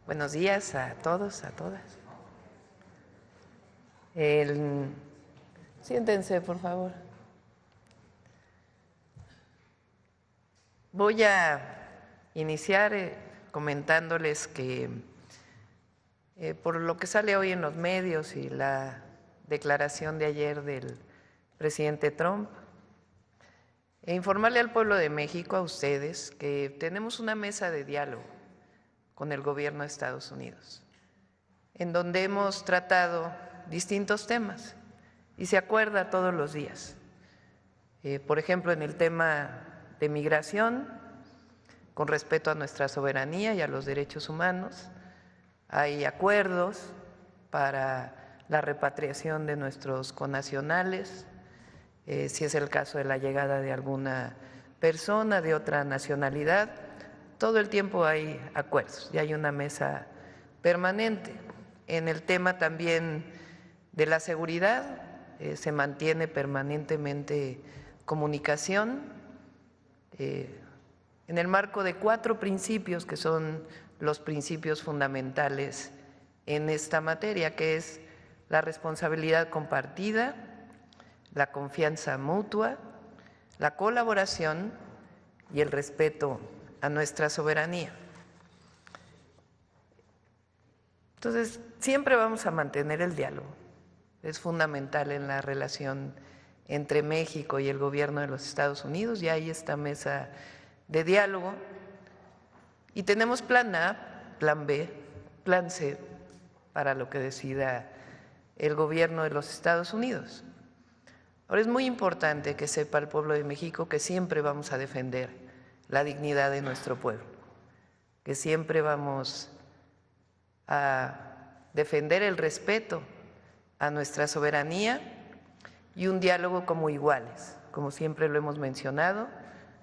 Buenos días a todos, a todas. Siéntense, por favor. Voy a iniciar comentándoles que por lo que sale hoy en los medios y la declaración de ayer del presidente Trump, informarle al pueblo de México, a ustedes, que tenemos una mesa de diálogo con el gobierno de Estados Unidos, en donde hemos tratado distintos temas y se acuerda todos los días. Por ejemplo, en el tema de migración, con respeto a nuestra soberanía y a los derechos humanos, hay acuerdos para la repatriación de nuestros connacionales, si es el caso de la llegada de alguna persona de otra nacionalidad. Todo el tiempo hay acuerdos y hay una mesa permanente. En el tema también de la seguridad se mantiene permanentemente comunicación en el marco de 4 principios que son los principios fundamentales en esta materia, que es la responsabilidad compartida, la confianza mutua, la colaboración y el respeto a nuestra soberanía. Entonces, siempre vamos a mantener el diálogo. Es fundamental en la relación entre México y el gobierno de los Estados Unidos, y hay esta mesa de diálogo. Y tenemos plan A, plan B, plan C para lo que decida el gobierno de los Estados Unidos. Ahora, es muy importante que sepa el pueblo de México que siempre vamos a defender la dignidad de nuestro pueblo, que siempre vamos a defender el respeto a nuestra soberanía y un diálogo como iguales, como siempre lo hemos mencionado,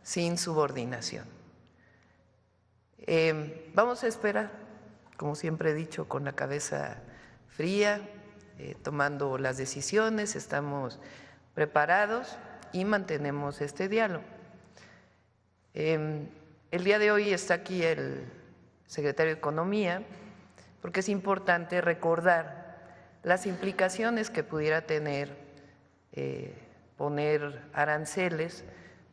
sin subordinación. Vamos a esperar, como siempre he dicho, con la cabeza fría, tomando las decisiones, estamos preparados y mantenemos este diálogo. El día de hoy está aquí el secretario de Economía, porque es importante recordar las implicaciones que pudiera tener poner aranceles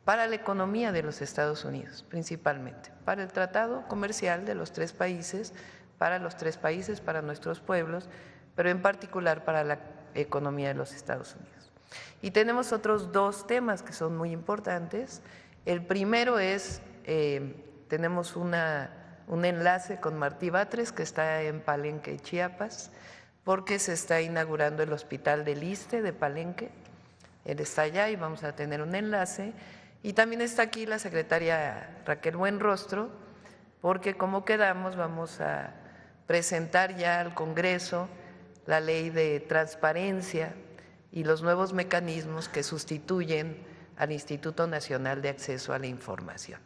para la economía de los Estados Unidos, principalmente, para el tratado comercial de los 3 países, para los 3 países, para nuestros pueblos, pero en particular para la economía de los Estados Unidos. Y tenemos otros 2 temas que son muy importantes. El primero es, tenemos un enlace con Martí Batres, que está en Palenque, Chiapas, porque se está inaugurando el Hospital del ISSSTE de Palenque. Él está allá y vamos a tener un enlace. Y también está aquí la secretaria Raquel Buenrostro, porque como quedamos vamos a presentar ya al Congreso la ley de transparencia y los nuevos mecanismos que sustituyen al Instituto Nacional de Acceso a la Información.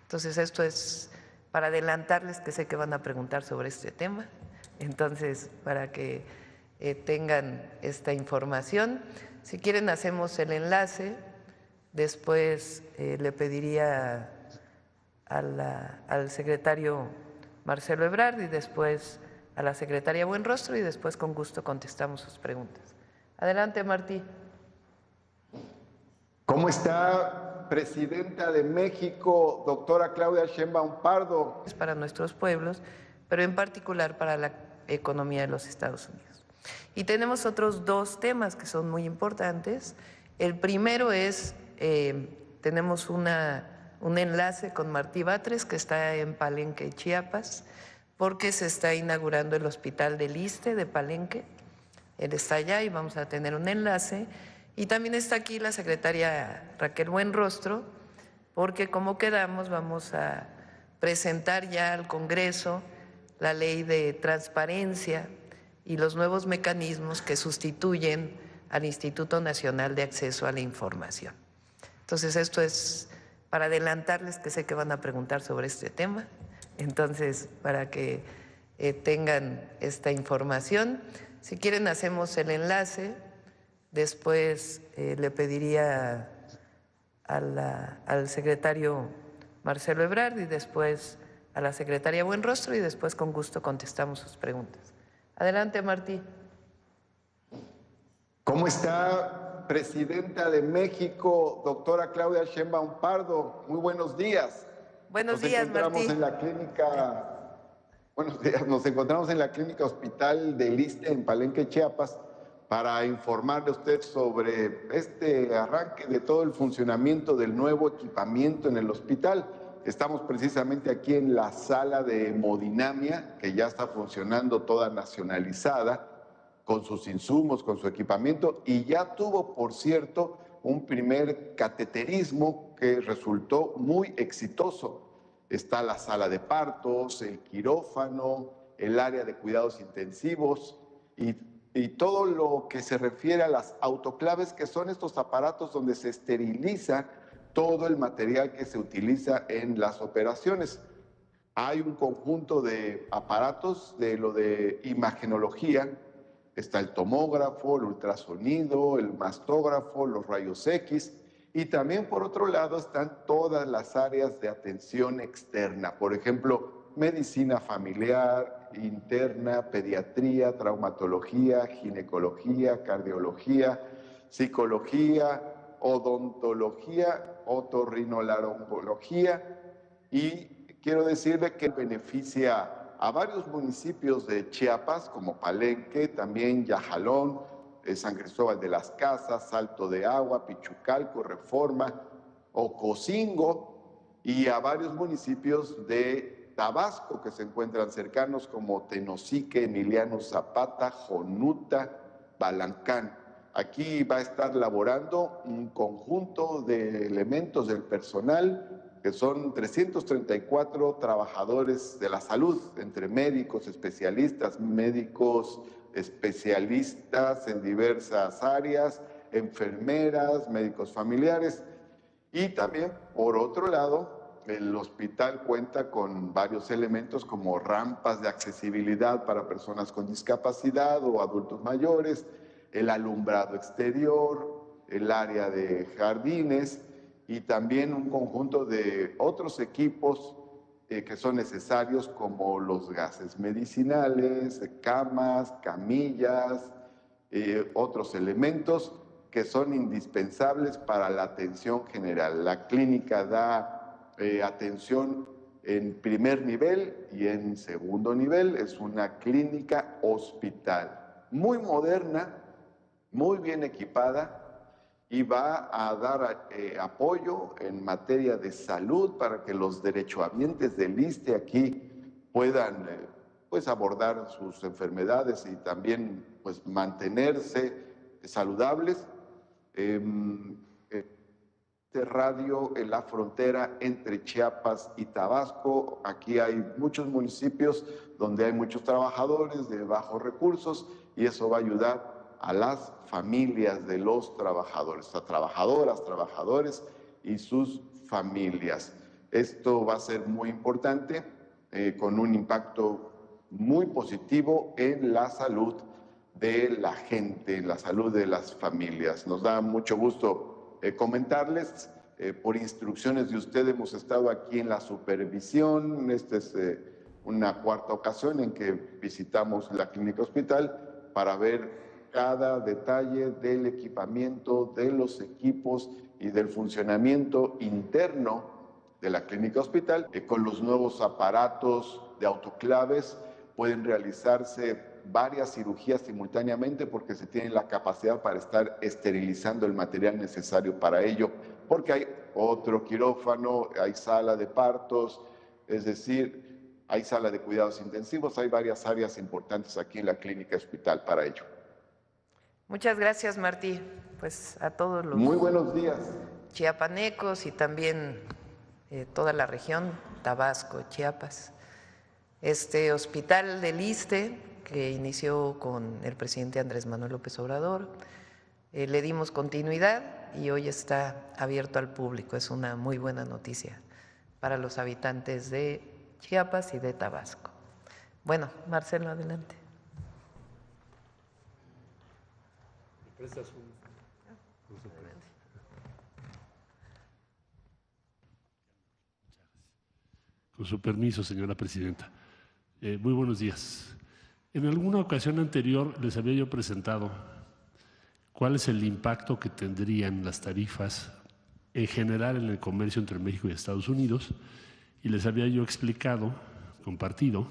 Entonces, esto es para adelantarles, que sé que van a preguntar sobre este tema, entonces para que tengan esta información. Si quieren hacemos el enlace, después le pediría al secretario Marcelo Ebrard y después a la secretaria Buenrostro y después con gusto contestamos sus preguntas. Adelante, Martí. ¿Cómo está, presidenta de México, doctora Claudia Sheinbaum Pardo? Es para nuestros pueblos, pero en particular para la economía de los Estados Unidos. Y tenemos otros 2 temas que son muy importantes. El primero es, tenemos un enlace con Martí Batres, que está en Palenque, Chiapas, porque se está inaugurando el Hospital del ISSSTE de Palenque. Él está allá y vamos a tener un enlace. Y también está aquí la secretaria Raquel Buenrostro, porque como quedamos vamos a presentar ya al Congreso la ley de transparencia y los nuevos mecanismos que sustituyen al Instituto Nacional de Acceso a la Información. Entonces, esto es para adelantarles, que sé que van a preguntar sobre este tema, entonces para que tengan esta información. Si quieren hacemos el enlace, después le pediría al secretario Marcelo Ebrard y después a la secretaria Buenrostro y después con gusto contestamos sus preguntas. Adelante, Martí. ¿Cómo está, presidenta de México, doctora Claudia Sheinbaum Pardo? Muy buenos días. Buenos días, Martí. Buenos días, nos encontramos en la clínica Hospital del Iste en Palenque, Chiapas, para informarle a usted sobre este arranque de todo el funcionamiento del nuevo equipamiento en el hospital. Estamos precisamente aquí en la sala de hemodinamia, que ya está funcionando toda nacionalizada, con sus insumos, con su equipamiento, y ya tuvo, por cierto, un primer cateterismo que resultó muy exitoso. Está la sala de partos, el quirófano, el área de cuidados intensivos y todo lo que se refiere a las autoclaves, que son estos aparatos donde se esteriliza todo el material que se utiliza en las operaciones. Hay un conjunto de aparatos de lo de imagenología. Está el tomógrafo, el ultrasonido, el mastógrafo, los rayos X, y también por otro lado están todas las áreas de atención externa, por ejemplo, medicina familiar, interna, pediatría, traumatología, ginecología, cardiología, psicología, odontología, otorrinolaringología, y quiero decirle que beneficia a varios municipios de Chiapas, como Palenque, también Yajalón, San Cristóbal de las Casas, Salto de Agua, Pichucalco, Reforma, Ocosingo, y a varios municipios de Tabasco que se encuentran cercanos, como Tenosique, Emiliano Zapata, Jonuta, Balancán. Aquí va a estar laborando un conjunto de elementos del personal, que son 334 trabajadores de la salud, entre médicos especialistas en diversas áreas, enfermeras, médicos familiares. Y también, por otro lado, el hospital cuenta con varios elementos como rampas de accesibilidad para personas con discapacidad o adultos mayores, el alumbrado exterior, el área de jardines, y también un conjunto de otros equipos que son necesarios, como los gases medicinales, camas, camillas, otros elementos que son indispensables para la atención general. La clínica da atención en primer nivel y en segundo nivel. Es una clínica hospital muy moderna, muy bien equipada, y va a dar apoyo en materia de salud para que los derechohabientes del ISSSTE aquí puedan pues abordar sus enfermedades y también pues mantenerse saludables. Radio en la frontera entre Chiapas y Tabasco. Aquí hay muchos municipios donde hay muchos trabajadores de bajos recursos, y eso va a ayudar a las familias de los trabajadores, a trabajadoras, trabajadores y sus familias. Esto va a ser muy importante, con un impacto muy positivo en la salud de la gente, en la salud de las familias. Nos da mucho gusto comentarles, por instrucciones de usted hemos estado aquí en la supervisión. Esta es una cuarta ocasión en que visitamos la clínica hospital para ver cada detalle del equipamiento, de los equipos y del funcionamiento interno de la clínica hospital. Con los nuevos aparatos de autoclaves pueden realizarse varias cirugías simultáneamente, porque se tiene la capacidad para estar esterilizando el material necesario para ello, porque hay otro quirófano, hay sala de partos, es decir, hay sala de cuidados intensivos, hay varias áreas importantes aquí en la clínica hospital para ello. Muchas gracias, Martí. Pues a todos los muy buenos días chiapanecos y también toda la región, Tabasco, Chiapas. Este hospital del ISSSTE, que inició con el presidente Andrés Manuel López Obrador, le dimos continuidad y hoy está abierto al público. Es una muy buena noticia para los habitantes de Chiapas y de Tabasco. Bueno, Marcelo, adelante. Con su permiso, señora presidenta. Muy buenos días. En alguna ocasión anterior les había yo presentado cuál es el impacto que tendrían las tarifas en general en el comercio entre México y Estados Unidos, y les había yo explicado, compartido,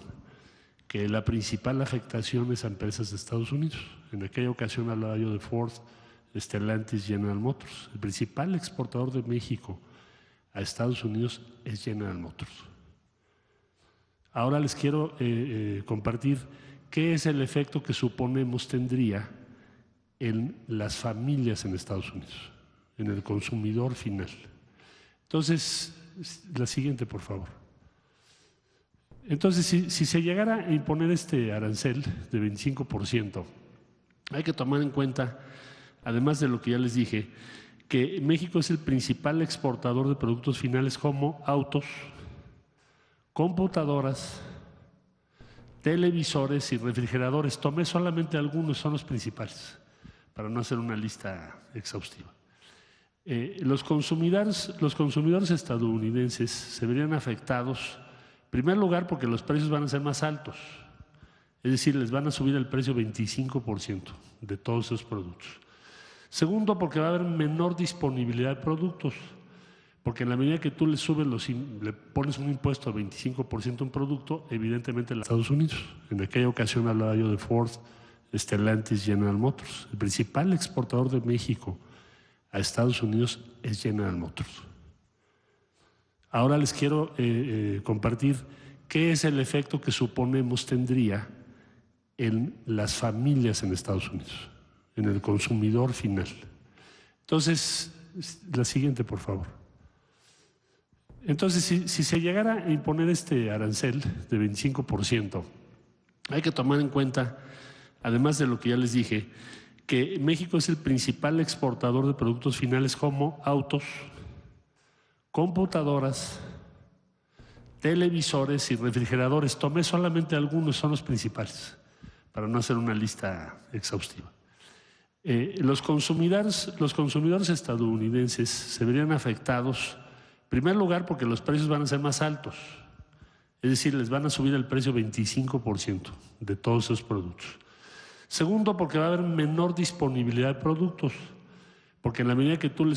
que la principal afectación es a empresas de Estados Unidos. En aquella ocasión hablaba yo de Ford, Stellantis, General Motors. El principal exportador de México a Estados Unidos es General Motors. Ahora les quiero compartir qué es el efecto que suponemos tendría en las familias en Estados Unidos, en el consumidor final. Entonces, la siguiente, por favor. Entonces, si se llegara a imponer este arancel de 25%, hay que tomar en cuenta, además de lo que ya les dije, que México es el principal exportador de productos finales como autos, computadoras, televisores y refrigeradores. Tomé solamente algunos, son los principales, para no hacer una lista exhaustiva. Los consumidores estadounidenses se verían afectados, en primer lugar, porque los precios van a ser más altos, es decir, les van a subir el precio 25% de todos esos productos. Segundo, porque va a haber menor disponibilidad de productos, porque en la medida que tú le pones un impuesto de 25% a un producto, evidentemente en Estados Unidos. En aquella ocasión hablaba yo de Ford, Stellantis, General Motors. El principal exportador de México a Estados Unidos es General Motors. Ahora les quiero compartir qué es el efecto que suponemos tendría en las familias en Estados Unidos, en el consumidor final. Entonces, la siguiente, por favor. Entonces, si se llegara a imponer este arancel de 25%, hay que tomar en cuenta, además de lo que ya les dije, que México es el principal exportador de productos finales como autos, computadoras, televisores y refrigeradores. Tomé solamente algunos, son los principales, para no hacer una lista exhaustiva. Los consumidores estadounidenses se verían afectados, en primer lugar, porque los precios van a ser más altos, es decir, les van a subir el precio 25% de todos esos productos. Segundo, porque va a haber menor disponibilidad de productos, porque en la medida que tú le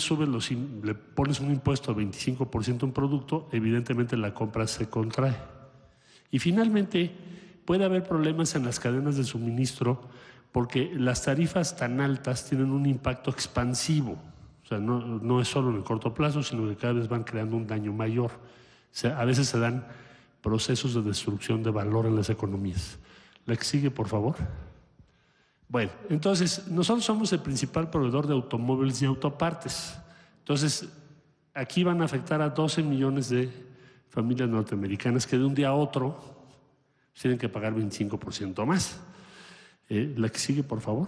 pones un impuesto de 25% a un producto, evidentemente la compra se contrae. Y finalmente, puede haber problemas en las cadenas de suministro, porque las tarifas tan altas tienen un impacto expansivo. O sea, no es solo en el corto plazo, sino que cada vez van creando un daño mayor. O sea, a veces se dan procesos de destrucción de valor en las economías. La que sigue, por favor. Bueno, entonces, nosotros somos el principal proveedor de automóviles y autopartes. Entonces, aquí van a afectar a 12 millones de familias norteamericanas que de un día a otro tienen que pagar 25% más. La que sigue, por favor.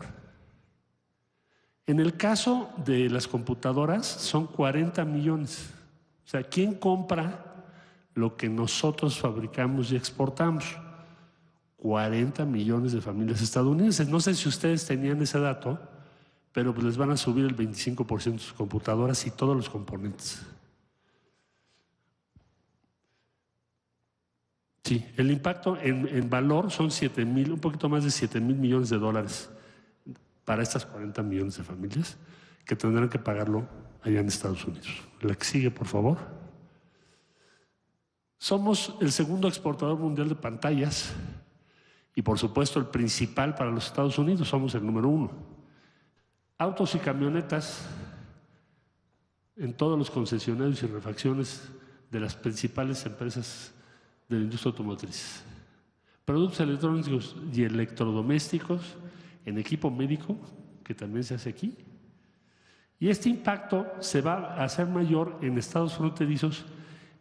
En el caso de las computadoras, son 40 millones. O sea, ¿quién compra lo que nosotros fabricamos y exportamos? 40 millones de familias estadounidenses. No sé si ustedes tenían ese dato, pero pues les van a subir el 25% de sus computadoras y todos los componentes. Sí, el impacto en valor son un poquito más de 7,000 millones de dólares para estas 40 millones de familias que tendrán que pagarlo allá en Estados Unidos. La que sigue, por favor. Somos el segundo exportador mundial de pantallas y, por supuesto, el principal para los Estados Unidos. Somos el número 1. Autos y camionetas en todos los concesionarios y refacciones de las principales empresas de la industria automotriz. Productos electrónicos y electrodomésticos en equipo médico, que también se hace aquí. Y este impacto se va a hacer mayor en estados fronterizos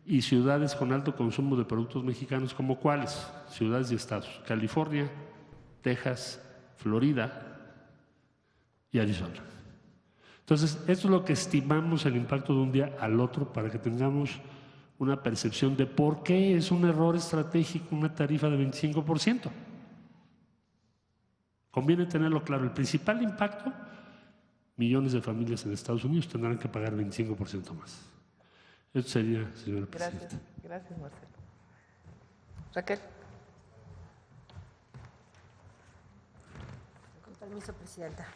y ciudades con alto consumo de productos mexicanos, como ¿cuáles? Ciudades y estados: California, Texas, Florida y Arizona. Entonces, esto es lo que estimamos el impacto de un día al otro, para que tengamos una percepción de por qué es un error estratégico una tarifa de 25%. Conviene tenerlo claro. El principal impacto, millones de familias en Estados Unidos tendrán que pagar 25% más. Esto sería, señora presidenta. Gracias, Marcelo. Raquel. Con permiso, presidenta.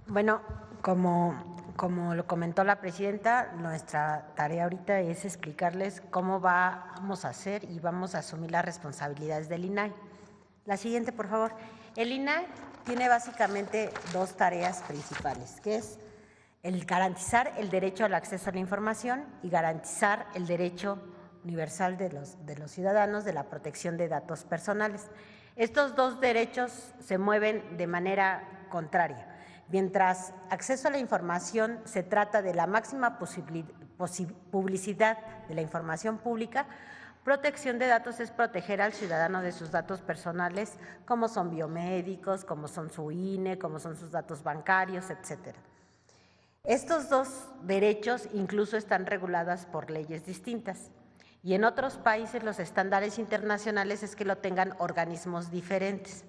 Bueno, como lo comentó la presidenta, nuestra tarea ahorita es explicarles cómo vamos a hacer y vamos a asumir las responsabilidades del INAI. La siguiente, por favor. El INAI tiene básicamente dos tareas principales, que es el garantizar el derecho al acceso a la información y garantizar el derecho universal de los ciudadanos de la protección de datos personales. Estos dos derechos se mueven de manera contraria. Mientras acceso a la información se trata de la máxima publicidad de la información pública, protección de datos es proteger al ciudadano de sus datos personales, como son biomédicos, como son su INE, como son sus datos bancarios, etcétera. Estos dos derechos incluso están regulados por leyes distintas y en otros países los estándares internacionales es que lo tengan organismos diferentes.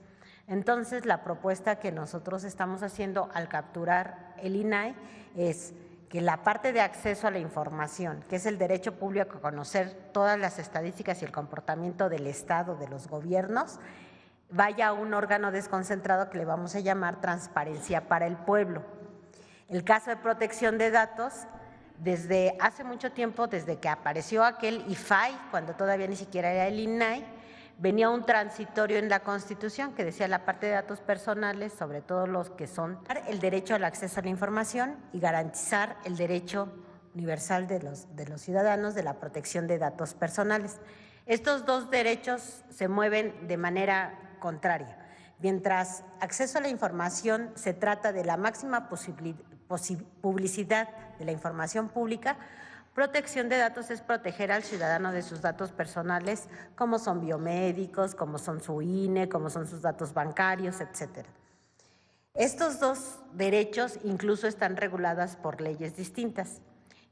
Entonces, la propuesta que nosotros estamos haciendo al capturar el INAI es que la parte de acceso a la información, que es el derecho público a conocer todas las estadísticas y el comportamiento del Estado, de los gobiernos, vaya a un órgano desconcentrado que le vamos a llamar Transparencia para el Pueblo. El caso de protección de datos, desde hace mucho tiempo, desde que apareció aquel IFAI, cuando todavía ni siquiera era el INAI, venía un transitorio en la Constitución que decía la parte de datos personales, sobre todo los que son el derecho al acceso a la información y garantizar el derecho universal de los ciudadanos de la protección de datos personales. Estos dos derechos se mueven de manera contraria. Mientras acceso a la información se trata de la máxima publicidad de la información pública, protección de datos es proteger al ciudadano de sus datos personales, como son biomédicos, como son su INE, como son sus datos bancarios, etcétera. Estos dos derechos incluso están regulados por leyes distintas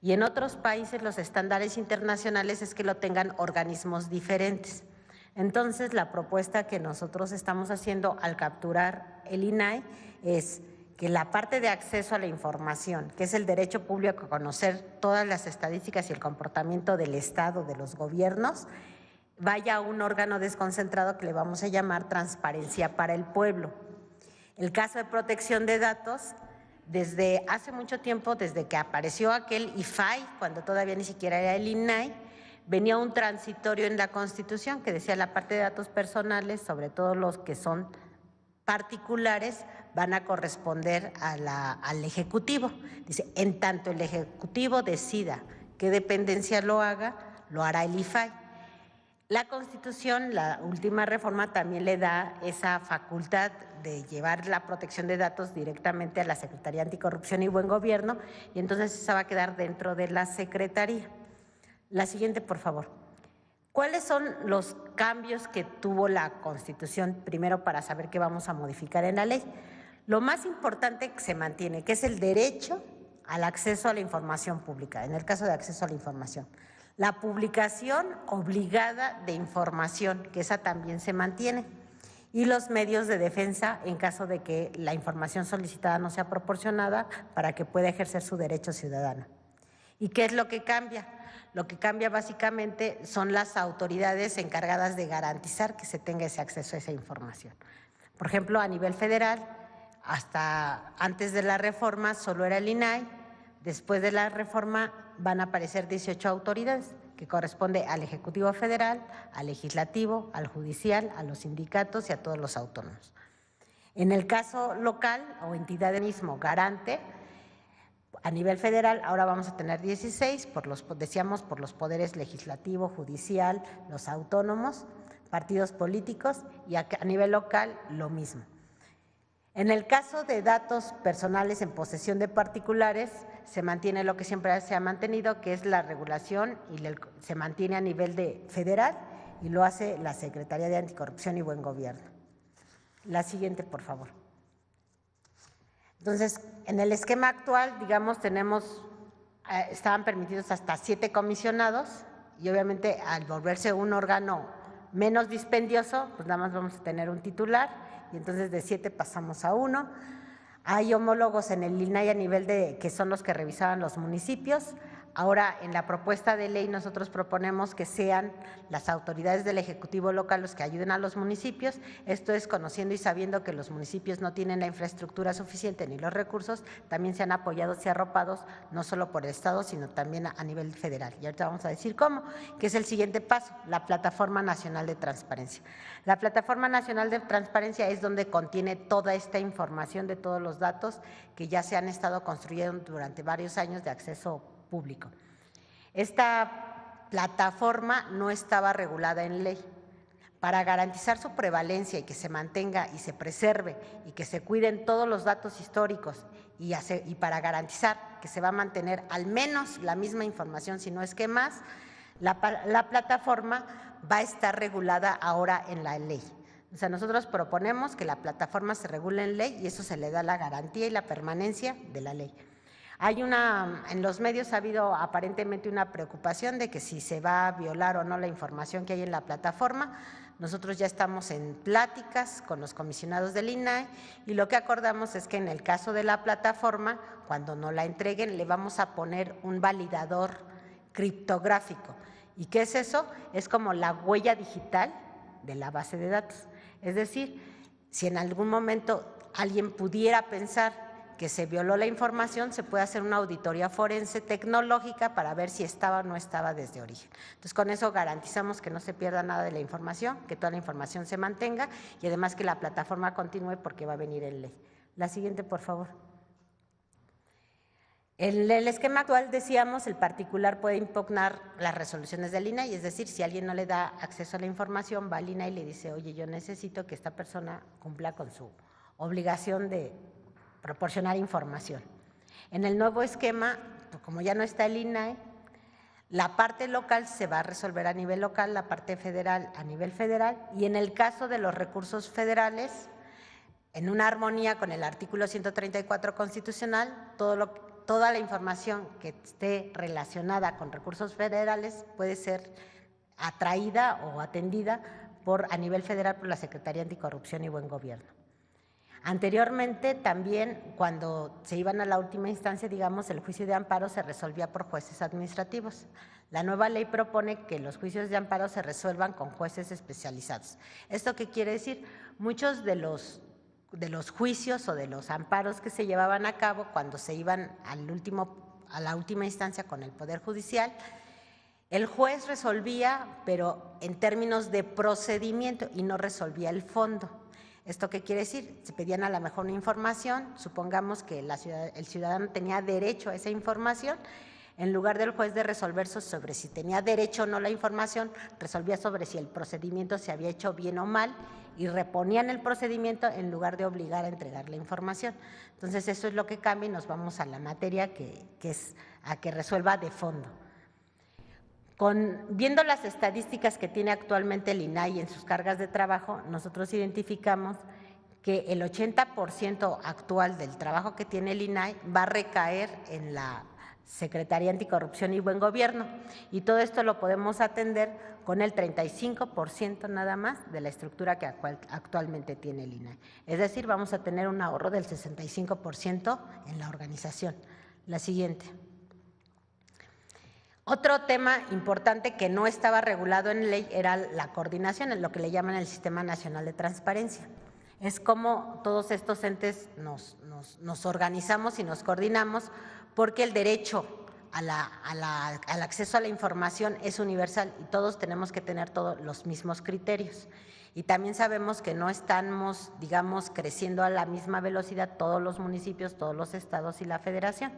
y en otros países los estándares internacionales es que lo tengan organismos diferentes. Entonces, la propuesta que nosotros estamos haciendo al capturar el INAI es que la parte de acceso a la información, que es el derecho público a conocer todas las estadísticas y el comportamiento del Estado, de los gobiernos, vaya a un órgano desconcentrado que le vamos a llamar Transparencia para el Pueblo. El caso de protección de datos, desde hace mucho tiempo, desde que apareció aquel IFAI, cuando todavía ni siquiera era el INAI, venía un transitorio en la Constitución que decía la parte de datos personales, sobre todo los que son particulares, van a corresponder al Ejecutivo. Dice, en tanto el Ejecutivo decida qué dependencia lo haga, lo hará el IFAI. La Constitución, la última reforma, también le da esa facultad de llevar la protección de datos directamente a la Secretaría Anticorrupción y Buen Gobierno, y entonces esa va a quedar dentro de la Secretaría. La siguiente, por favor. ¿Cuáles son los cambios que tuvo la Constitución, primero para saber qué vamos a modificar en la ley? Lo más importante que se mantiene, que es el derecho al acceso a la información pública, en el caso de acceso a la información. La publicación obligada de información, que esa también se mantiene, y los medios de defensa en caso de que la información solicitada no sea proporcionada para que pueda ejercer su derecho ciudadano. ¿Y qué es lo que cambia? Lo que cambia básicamente son las autoridades encargadas de garantizar que se tenga ese acceso a esa información. Por ejemplo, a nivel federal, hasta antes de la reforma solo era el INAI, después de la reforma van a aparecer 18 autoridades, que corresponde al Ejecutivo Federal, al Legislativo, al Judicial, a los sindicatos y a todos los autónomos. En el caso local o entidad de mismo garante, a nivel federal ahora vamos a tener 16, decíamos por los poderes legislativo, judicial, los autónomos, partidos políticos, y a nivel local lo mismo. En el caso de datos personales en posesión de particulares, se mantiene lo que siempre se ha mantenido, que es la regulación, y se mantiene a nivel de federal y lo hace la Secretaría de Anticorrupción y Buen Gobierno. La siguiente, por favor. Entonces, en el esquema actual, digamos, estaban permitidos hasta 7 comisionados y obviamente al volverse un órgano menos dispendioso, pues nada más vamos a tener un titular y entonces de 7 pasamos a 1. Hay homólogos en el INAI a nivel que son los que revisaban los municipios, Ahora, en la propuesta de ley nosotros proponemos que sean las autoridades del Ejecutivo local los que ayuden a los municipios, esto es conociendo y sabiendo que los municipios no tienen la infraestructura suficiente ni los recursos, también sean apoyados y arropados, no solo por el Estado, sino también a nivel federal. Y ahorita vamos a decir cómo, que es el siguiente paso, la Plataforma Nacional de Transparencia. La Plataforma Nacional de Transparencia es donde contiene toda esta información de todos los datos que ya se han estado construyendo durante varios años de acceso público. Esta plataforma no estaba regulada en ley. Para garantizar su prevalencia y que se mantenga y se preserve y que se cuiden todos los datos históricos y para garantizar que se va a mantener al menos la misma información, si no es que más, la plataforma va a estar regulada ahora en la ley. O sea, nosotros proponemos que la plataforma se regule en ley y eso se le da la garantía y la permanencia de la ley. En los medios ha habido aparentemente una preocupación de que si se va a violar o no la información que hay en la plataforma. Nosotros ya estamos en pláticas con los comisionados del INAI y lo que acordamos es que en el caso de la plataforma, cuando nos la entreguen, le vamos a poner un validador criptográfico. ¿Y qué es eso? Es como la huella digital de la base de datos. Es decir, si en algún momento alguien pudiera pensar que se violó la información, se puede hacer una auditoría forense tecnológica para ver si estaba o no estaba desde origen. Entonces, con eso garantizamos que no se pierda nada de la información, que toda la información se mantenga y además que la plataforma continúe porque va a venir en ley. La siguiente, por favor. En el esquema actual, decíamos, el particular puede impugnar las resoluciones del INAI, es decir, si alguien no le da acceso a la información, va al INAI y le dice, oye, yo necesito que esta persona cumpla con su obligación de proporcionar información. En el nuevo esquema, pues como ya no está el INAI, la parte local se va a resolver a nivel local, la parte federal a nivel federal, y en el caso de los recursos federales, en una armonía con el artículo 134 constitucional, toda la información que esté relacionada con recursos federales puede ser atraída o atendida a nivel federal por la Secretaría Anticorrupción y Buen Gobierno. Anteriormente también cuando se iban a la última instancia, digamos, el juicio de amparo se resolvía por jueces administrativos. La nueva ley propone que los juicios de amparo se resuelvan con jueces especializados. ¿Esto qué quiere decir? Muchos de los juicios o de los amparos que se llevaban a cabo cuando se iban a la última instancia con el Poder Judicial, el juez resolvía, pero en términos de procedimiento y no resolvía el fondo. ¿Esto qué quiere decir? Se pedían a lo mejor una información, supongamos que el ciudadano tenía derecho a esa información, en lugar del juez de resolver sobre si tenía derecho o no la información, resolvía sobre si el procedimiento se había hecho bien o mal y reponían el procedimiento en lugar de obligar a entregar la información. Entonces, eso es lo que cambia y nos vamos a la materia que es a que resuelva de fondo. Viendo las estadísticas que tiene actualmente el INAI en sus cargas de trabajo, nosotros identificamos que el 80% actual del trabajo que tiene el INAI va a recaer en la Secretaría Anticorrupción y Buen Gobierno, y todo esto lo podemos atender con el 35% nada más de la estructura que actualmente tiene el INAI. Es decir, vamos a tener un ahorro del 65% en la organización. La siguiente. Otro tema importante que no estaba regulado en ley era la coordinación, en lo que le llaman el Sistema Nacional de Transparencia. Es como todos estos entes nos organizamos y nos coordinamos porque el derecho al acceso a la información es universal y todos tenemos que tener todos los mismos criterios. Y también sabemos que no estamos, digamos, creciendo a la misma velocidad todos los municipios, todos los estados y la federación.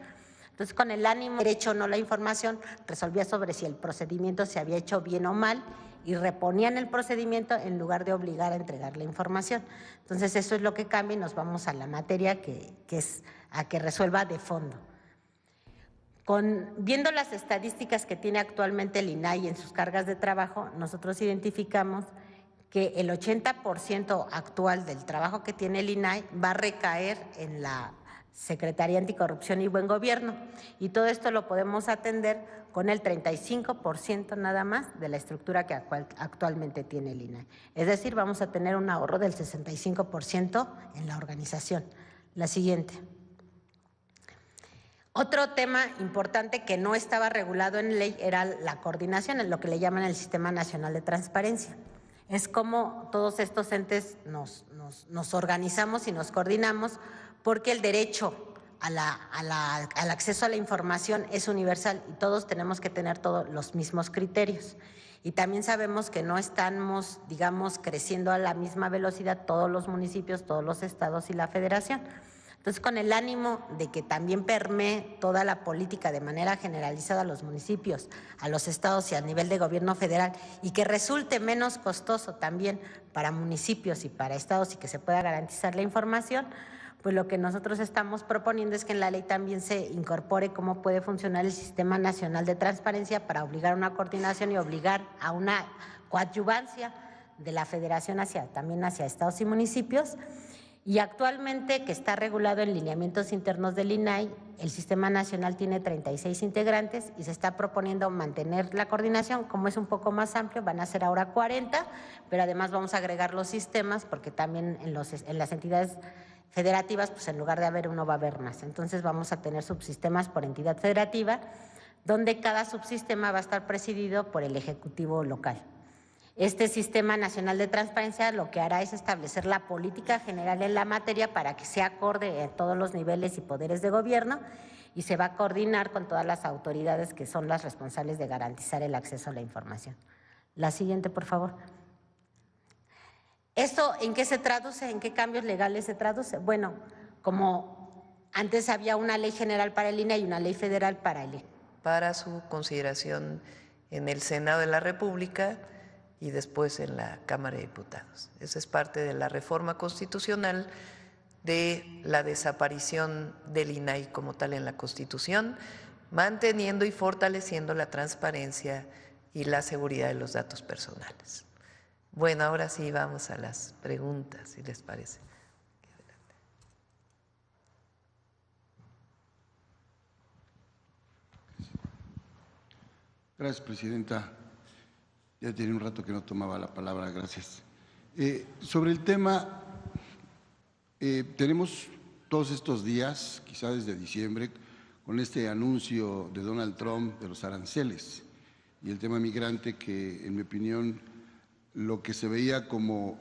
Entonces, con el ánimo derecho o no la información, resolvía sobre si el procedimiento se había hecho bien o mal y reponían el procedimiento en lugar de obligar a entregar la información. Entonces, eso es lo que cambia y nos vamos a la materia que es a que resuelva de fondo. Viendo las estadísticas que tiene actualmente el INAI en sus cargas de trabajo, nosotros identificamos que el 80% actual del trabajo que tiene el INAI va a recaer en la Secretaría Anticorrupción y Buen Gobierno, y todo esto lo podemos atender con el 35% nada más de la estructura que actualmente tiene el INAI. Es decir, vamos a tener un ahorro del 65% en la organización. La siguiente. Otro tema importante que no estaba regulado en ley era la coordinación, en lo que le llaman el Sistema Nacional de Transparencia. Es como todos estos entes nos organizamos y nos coordinamos, porque el derecho al acceso a la información es universal y todos tenemos que tener todos los mismos criterios. Y también sabemos que no estamos, digamos, creciendo a la misma velocidad todos los municipios, todos los estados y la federación. Entonces, con el ánimo de que también permee toda la política de manera generalizada a los municipios, a los estados y a nivel de gobierno federal, y que resulte menos costoso también para municipios y para estados y que se pueda garantizar la información, pues lo que nosotros estamos proponiendo es que en la ley también se incorpore cómo puede funcionar el Sistema Nacional de Transparencia para obligar a una coordinación y obligar a una coadyuvancia de la federación también hacia estados y municipios. Y actualmente, que está regulado en lineamientos internos del INAI, el Sistema Nacional tiene 36 integrantes y se está proponiendo mantener la coordinación. Como es un poco más amplio, van a ser ahora 40, pero además vamos a agregar los sistemas, porque también en las entidades federativas, pues en lugar de haber uno va a haber más. Entonces vamos a tener subsistemas por entidad federativa, donde cada subsistema va a estar presidido por el Ejecutivo local. Este Sistema Nacional de Transparencia lo que hará es establecer la política general en la materia para que sea acorde a todos los niveles y poderes de gobierno, y se va a coordinar con todas las autoridades que son las responsables de garantizar el acceso a la información. La siguiente, por favor. ¿Esto en qué se traduce? ¿En qué cambios legales se traduce? Bueno, como antes había una ley general para el INAI y una ley federal para el INAI. Para su consideración en el Senado de la República y después en la Cámara de Diputados. Esa es parte de la reforma constitucional, de la desaparición del INAI como tal en la Constitución, manteniendo y fortaleciendo la transparencia y la seguridad de los datos personales. Bueno, ahora sí vamos a las preguntas, si les parece. Gracias, Presidenta. Ya tiene un rato que no tomaba la palabra, gracias. Sobre el tema, tenemos todos estos días, quizá desde diciembre, con este anuncio de Donald Trump de los aranceles y el tema migrante, que en mi opinión lo que se veía como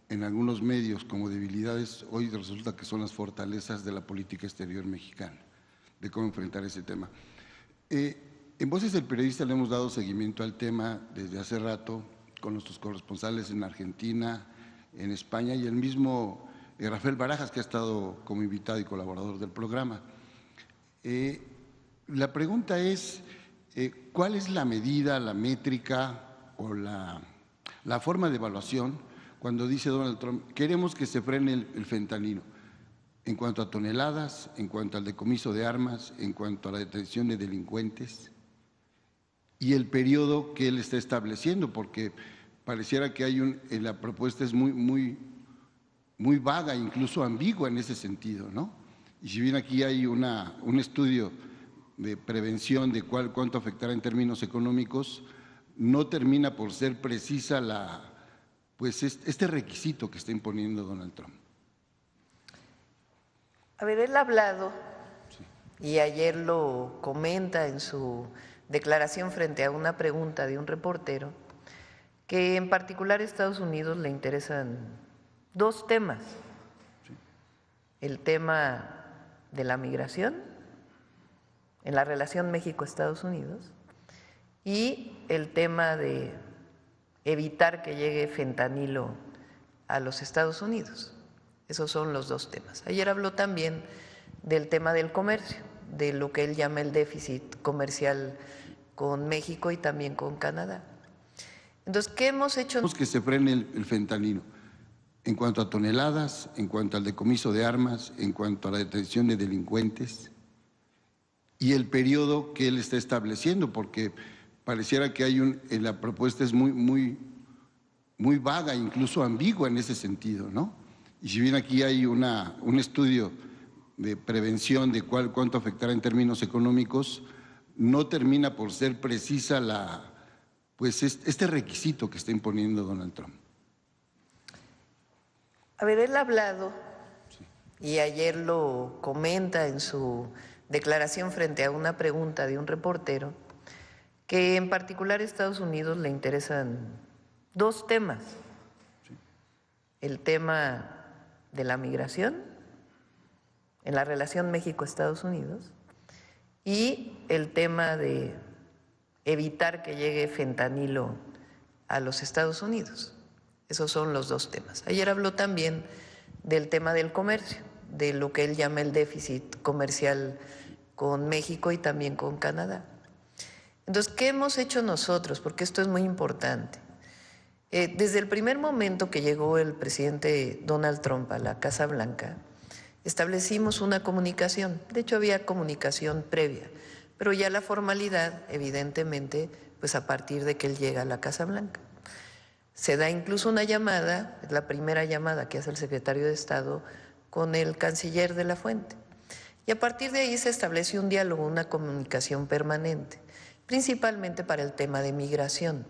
en algunos medios como debilidades, hoy resulta que son las fortalezas de la política exterior mexicana, de cómo enfrentar ese tema. En Voces del Periodista le hemos dado seguimiento al tema desde hace rato con nuestros corresponsales en Argentina, en España, y el mismo Rafael Barajas, que ha estado como invitado y colaborador del programa. La pregunta es, ¿cuál es la medida, la métrica o la forma de evaluación cuando dice Donald Trump, queremos que se frene el fentanilo? En cuanto a toneladas, en cuanto al decomiso de armas, en cuanto a la detención de delincuentes, y el periodo que él está estableciendo, porque pareciera que hay la propuesta es muy vaga, incluso ambigua en ese sentido, ¿no? Y si bien aquí hay un estudio de prevención de cuánto afectará en términos económicos, no termina por ser precisa este requisito que está imponiendo Donald Trump. A ver, él ha hablado, y ayer lo comenta en su declaración frente a una pregunta de un reportero, que en particular a Estados Unidos le interesan dos temas. El tema de la migración en la relación México-Estados Unidos y el tema de evitar que llegue fentanilo a los Estados Unidos. Esos son los dos temas. Ayer habló también del tema del comercio, de lo que él llama el déficit comercial con México y también con Canadá. Entonces, ¿qué hemos hecho? Queremos que se frene el fentanilo en cuanto a toneladas, en cuanto al decomiso de armas, en cuanto a la detención de delincuentes, y el periodo que él está estableciendo, porque pareciera que hay la propuesta es muy vaga, incluso ambigua en ese sentido, ¿no? Y si bien aquí hay un estudio de prevención de cuánto afectará en términos económicos, no termina por ser precisa este requisito que está imponiendo Donald Trump. A ver, él ha hablado, y ayer lo comenta en su declaración frente a una pregunta de un reportero que en particular a Estados Unidos le interesan dos temas. El tema de la migración en la relación México-Estados Unidos y el tema de evitar que llegue fentanilo a los Estados Unidos. Esos son los dos temas. Ayer habló también del tema del comercio, de lo que él llama el déficit comercial con México y también con Canadá. Entonces, ¿qué hemos hecho nosotros? Porque esto es muy importante. Desde el primer momento que llegó el presidente Donald Trump a la Casa Blanca, establecimos una comunicación. De hecho, había comunicación previa, pero ya la formalidad, evidentemente, pues a partir de que él llega a la Casa Blanca. Se da incluso una llamada, es la primera llamada que hace el secretario de Estado con el canciller de la Fuente. Y a partir de ahí se establece un diálogo, una comunicación permanente, principalmente para el tema de migración.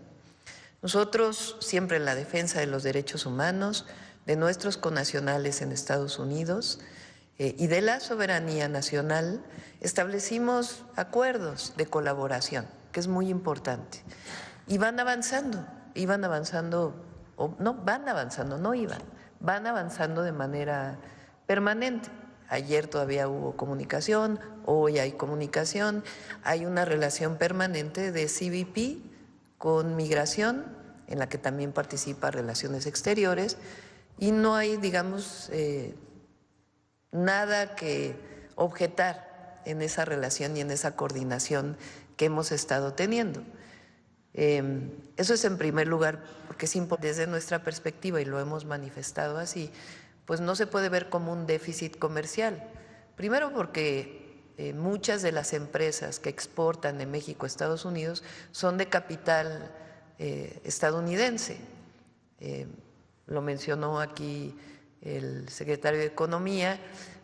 Nosotros, siempre en la defensa de los derechos humanos, de nuestros connacionales en Estados Unidos y de la soberanía nacional, establecimos acuerdos de colaboración, que es muy importante. Y van avanzando de manera permanente. Ayer todavía hubo comunicación, hoy hay comunicación, hay una relación permanente de CBP con migración, en la que también participa Relaciones Exteriores, y no hay, digamos, nada que objetar en esa relación y en esa coordinación que hemos estado teniendo. Eso es en primer lugar, porque es importante desde nuestra perspectiva, y lo hemos manifestado así, pues no se puede ver como un déficit comercial. Primero porque muchas de las empresas que exportan de México a Estados Unidos son de capital estadounidense. Lo mencionó aquí el secretario de Economía,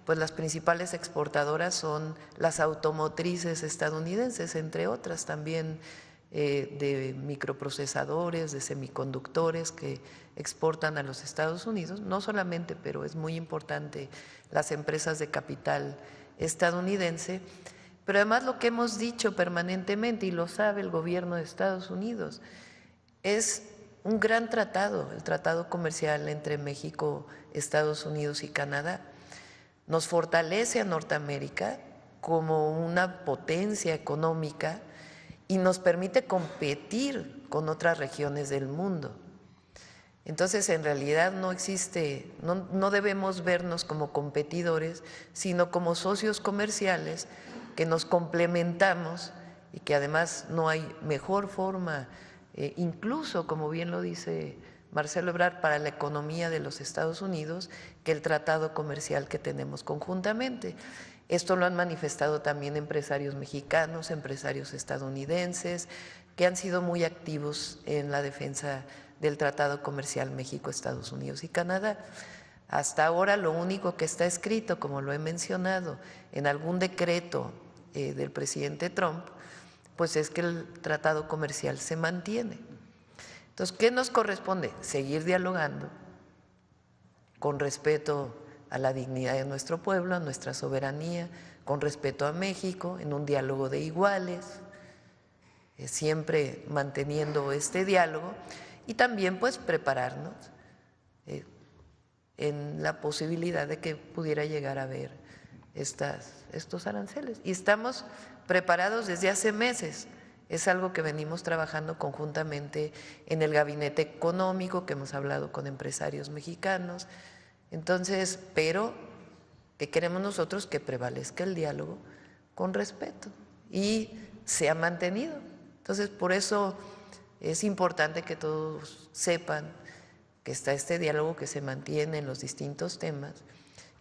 pues las principales exportadoras son las automotrices estadounidenses, entre otras también de microprocesadores, de semiconductores que exportan a los Estados Unidos, no solamente, pero es muy importante las empresas de capital estadounidense, pero además lo que hemos dicho permanentemente, y lo sabe el gobierno de Estados Unidos, es un gran tratado, el tratado comercial entre México, Estados Unidos y Canadá. Nos fortalece a Norteamérica como una potencia económica y nos permite competir con otras regiones del mundo. Entonces, en realidad no existe, no debemos vernos como competidores, sino como socios comerciales que nos complementamos y que además no hay mejor forma, incluso, como bien lo dice Marcelo Ebrard, para la economía de los Estados Unidos, que el tratado comercial que tenemos conjuntamente. Esto lo han manifestado también empresarios mexicanos, empresarios estadounidenses, que han sido muy activos en la defensa del Tratado Comercial México, Estados Unidos y Canadá. Hasta ahora lo único que está escrito, como lo he mencionado, en algún decreto del presidente Trump, pues es que el tratado comercial se mantiene. Entonces, ¿qué nos corresponde? Seguir dialogando con respeto a la dignidad de nuestro pueblo, a nuestra soberanía, con respeto a México, en un diálogo de iguales, siempre manteniendo este diálogo, y también pues prepararnos en la posibilidad de que pudiera llegar a haber estos aranceles. Y estamos preparados desde hace meses. Es algo que venimos trabajando conjuntamente en el gabinete económico, que hemos hablado con empresarios mexicanos. Entonces, pero ¿qué queremos nosotros? Que prevalezca el diálogo con respeto, y se ha mantenido. Entonces, por eso es importante que todos sepan que está este diálogo que se mantiene en los distintos temas,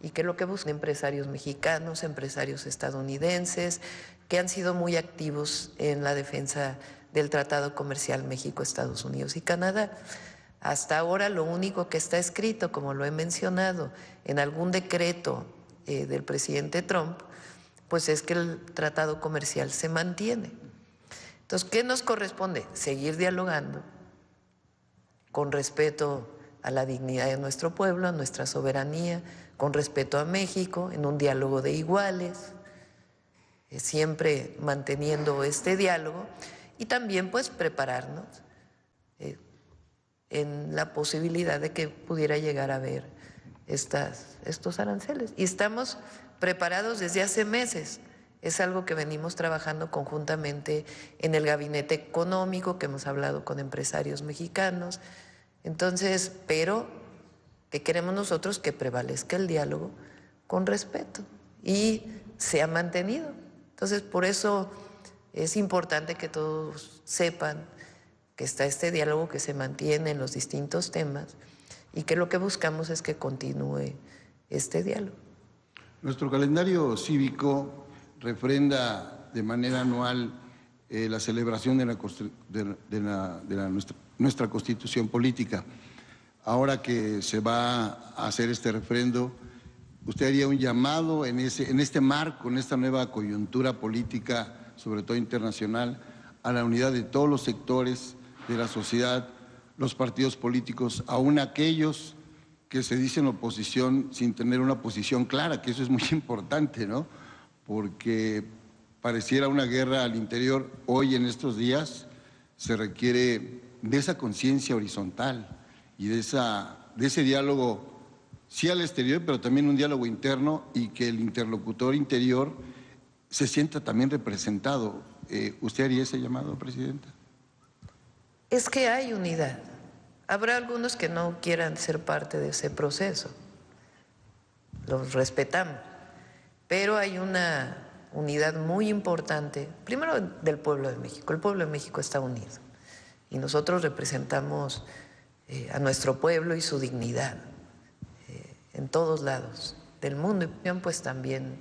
y que lo que buscan empresarios mexicanos, empresarios estadounidenses, que han sido muy activos en la defensa del Tratado Comercial México, Estados Unidos y Canadá. Hasta ahora lo único que está escrito, como lo he mencionado, en algún decreto del presidente Trump, pues es que el tratado comercial se mantiene. Entonces, ¿qué nos corresponde? Seguir dialogando con respeto a la dignidad de nuestro pueblo, a nuestra soberanía, con respeto a México, en un diálogo de iguales, siempre manteniendo este diálogo y también pues prepararnos en la posibilidad de que pudiera llegar a haber estos aranceles. Y estamos preparados desde hace meses. Es algo que venimos trabajando conjuntamente en el gabinete económico, que hemos hablado con empresarios mexicanos. Entonces, pero ¿qué queremos nosotros? Que prevalezca el diálogo con respeto y se ha mantenido. Entonces, por eso es importante que todos sepan que está este diálogo que se mantiene en los distintos temas y que lo que buscamos es que continúe este diálogo. Nuestro calendario cívico refrenda de manera anual la celebración de nuestra Constitución política. Ahora que se va a hacer este refrendo, ¿usted haría un llamado en este marco, en esta nueva coyuntura política, sobre todo internacional, a la unidad de todos los sectores de la sociedad, los partidos políticos, aún aquellos que se dicen oposición sin tener una posición clara, que eso es muy importante, ¿no? Porque pareciera una guerra al interior. Hoy, en estos días, se requiere de esa conciencia horizontal y de ese diálogo, sí al exterior, pero también un diálogo interno, y que el interlocutor interior se sienta también representado. ¿Usted haría ese llamado, Presidenta? Es que hay unidad. Habrá algunos que no quieran ser parte de ese proceso. Los respetamos. Pero hay una unidad muy importante, primero del pueblo de México. El pueblo de México está unido y nosotros representamos a nuestro pueblo y su dignidad en todos lados del mundo. Y pues también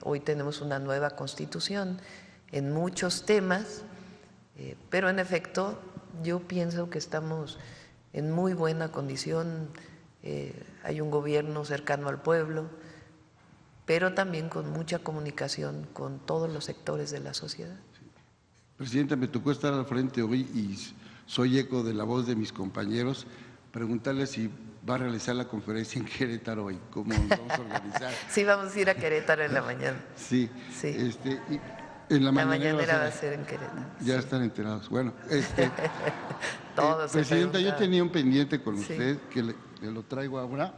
hoy tenemos una nueva constitución en muchos temas, pero en efecto yo pienso que estamos en muy buena condición. Hay un gobierno cercano al pueblo, pero también con mucha comunicación con todos los sectores de la sociedad. Presidenta, me tocó estar al frente hoy y soy eco de la voz de mis compañeros. Preguntarle si va a realizar la conferencia en Querétaro hoy, cómo nos vamos a organizar. Sí, vamos a ir a Querétaro en la mañana. Sí, sí. Y en la mañanera va a ser en Querétaro. Ya están enterados. Bueno, todos. Presidenta, yo tenía un pendiente con usted que le lo traigo ahora.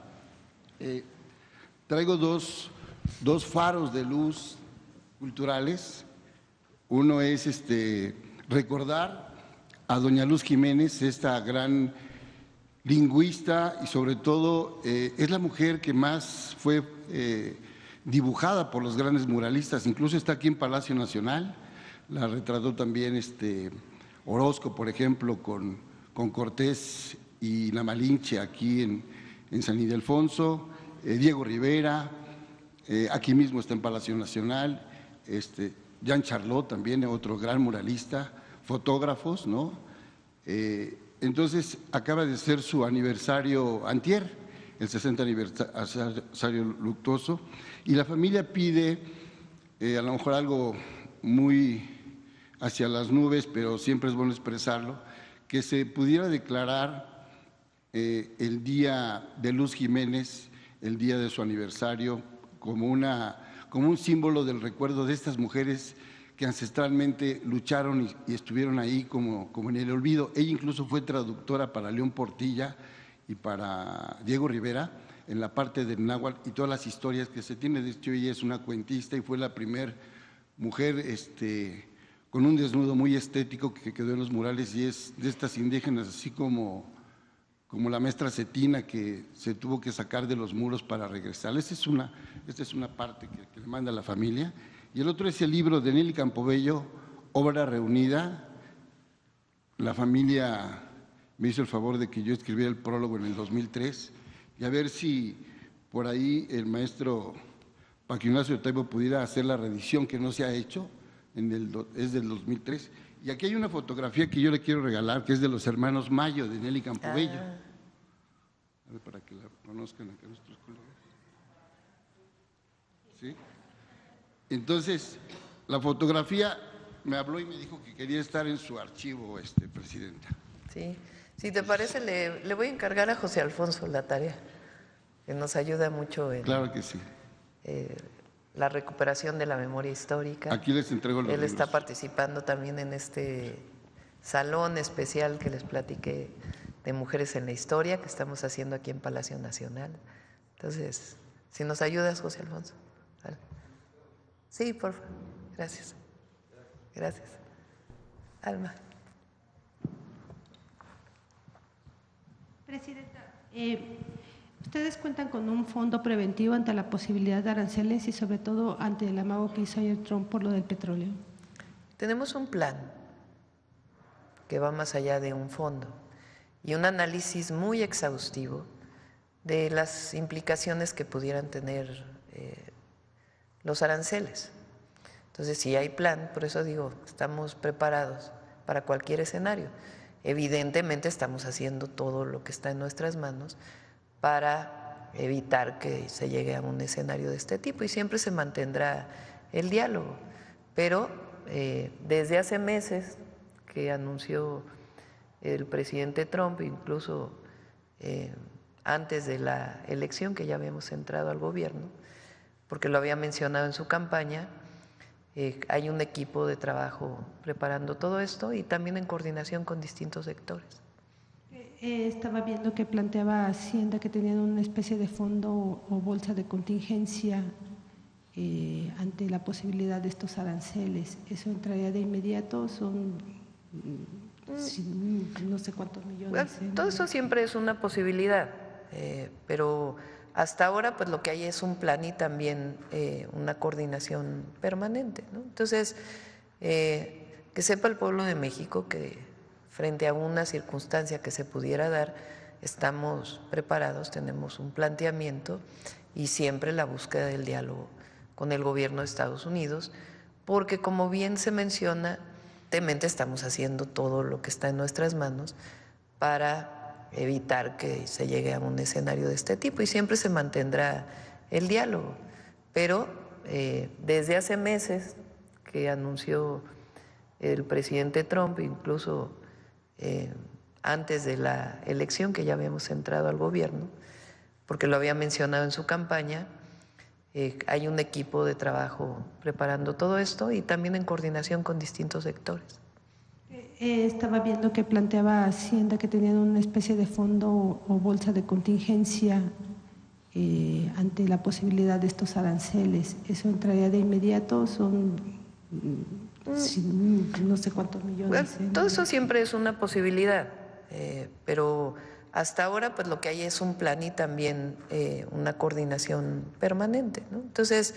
Traigo dos faros de luz culturales. Uno es recordar a doña Luz Jiménez, esta gran lingüista, y sobre todo es la mujer que más fue dibujada por los grandes muralistas. Incluso está aquí en Palacio Nacional. La retrató también Orozco, por ejemplo, con Cortés y la Malinche aquí en San Ildefonso. Diego Rivera, aquí mismo está en Palacio Nacional. Jean Charlot también, otro gran muralista, fotógrafos, ¿no? Entonces, acaba de ser su aniversario antier, el 60 aniversario luctuoso, y la familia pide, a lo mejor algo muy hacia las nubes, pero siempre es bueno expresarlo, que se pudiera declarar el Día de Luz Jiménez, el día de su aniversario, como un símbolo del recuerdo de estas mujeres que ancestralmente lucharon y estuvieron ahí como en el olvido. Ella incluso fue traductora para León Portilla y para Diego Rivera en la parte del náhuatl y todas las historias que se tiene. De hecho, ella es una cuentista y fue la primera mujer con un desnudo muy estético que quedó en los murales, y es de estas indígenas, así como la maestra Cetina, que se tuvo que sacar de los muros para regresar. Esta es una parte que le manda a la familia. Y el otro es el libro de Nelly Campobello, Obra Reunida. La familia me hizo el favor de que yo escribiera el prólogo en el 2003, y a ver si por ahí el maestro Paco Ignacio Taibo pudiera hacer la reedición que no se ha hecho, es del 2003. Y aquí hay una fotografía que yo le quiero regalar, que es de los hermanos Mayo, de Nelly Campobello. A ver, para que la conozcan acá nuestros colegas. ¿Sí? Entonces, la fotografía me habló y me dijo que quería estar en su archivo, Presidenta. Sí, si te parece, le voy a encargar a José Alfonso la tarea, que nos ayuda mucho en… Claro que sí. la recuperación de la memoria histórica. Aquí les entrego los Él libros. está participando también en este salón especial que les platiqué de Mujeres en la Historia que estamos haciendo aquí en Palacio Nacional. Entonces, si nos ayudas, José Alfonso. ¿Vale? Sí, por favor. Gracias. Gracias. Alma. Presidenta, ustedes cuentan con un fondo preventivo ante la posibilidad de aranceles y sobre todo ante el amago que hizo ayer Trump por lo del petróleo. Tenemos un plan que va más allá de un fondo y un análisis muy exhaustivo de las implicaciones que pudieran tener los aranceles. Entonces, si hay plan, por eso digo, estamos preparados para cualquier escenario. Evidentemente estamos haciendo todo lo que está en nuestras manos para evitar que se llegue a un escenario de este tipo y siempre se mantendrá el diálogo. Pero desde hace meses que anunció el presidente Trump, incluso antes de la elección que ya habíamos entrado al gobierno, porque lo había mencionado en su campaña, hay un equipo de trabajo preparando todo esto y también en coordinación con distintos sectores. Estaba viendo que planteaba Hacienda que tenían una especie de fondo o bolsa de contingencia ante la posibilidad de estos aranceles. ¿Eso entraría de inmediato? Son no sé cuántos millones. Bueno, todo eso siempre es una posibilidad, pero hasta ahora pues lo que hay es un plan y también una coordinación permanente, ¿no? Entonces, que sepa el pueblo de México que frente a una circunstancia que se pudiera dar, estamos preparados, tenemos un planteamiento y siempre la búsqueda del diálogo con el gobierno de Estados Unidos, porque como bien se menciona, estamos haciendo todo lo que está en nuestras manos para evitar que se llegue a un escenario de este tipo y siempre se mantendrá el diálogo. Pero desde hace meses que anunció el presidente Trump, incluso antes de la elección que ya habíamos entrado al gobierno, porque lo había mencionado en su campaña, hay un equipo de trabajo preparando todo esto y también en coordinación con distintos sectores. Estaba viendo que planteaba Hacienda que tenían una especie de fondo o bolsa de contingencia ante la posibilidad de estos aranceles. ¿Eso entraría de inmediato? Son no sé cuántos millones. Bueno, todo eso siempre es una posibilidad, pero hasta ahora pues lo que hay es un plan y también una coordinación permanente, ¿no? Entonces,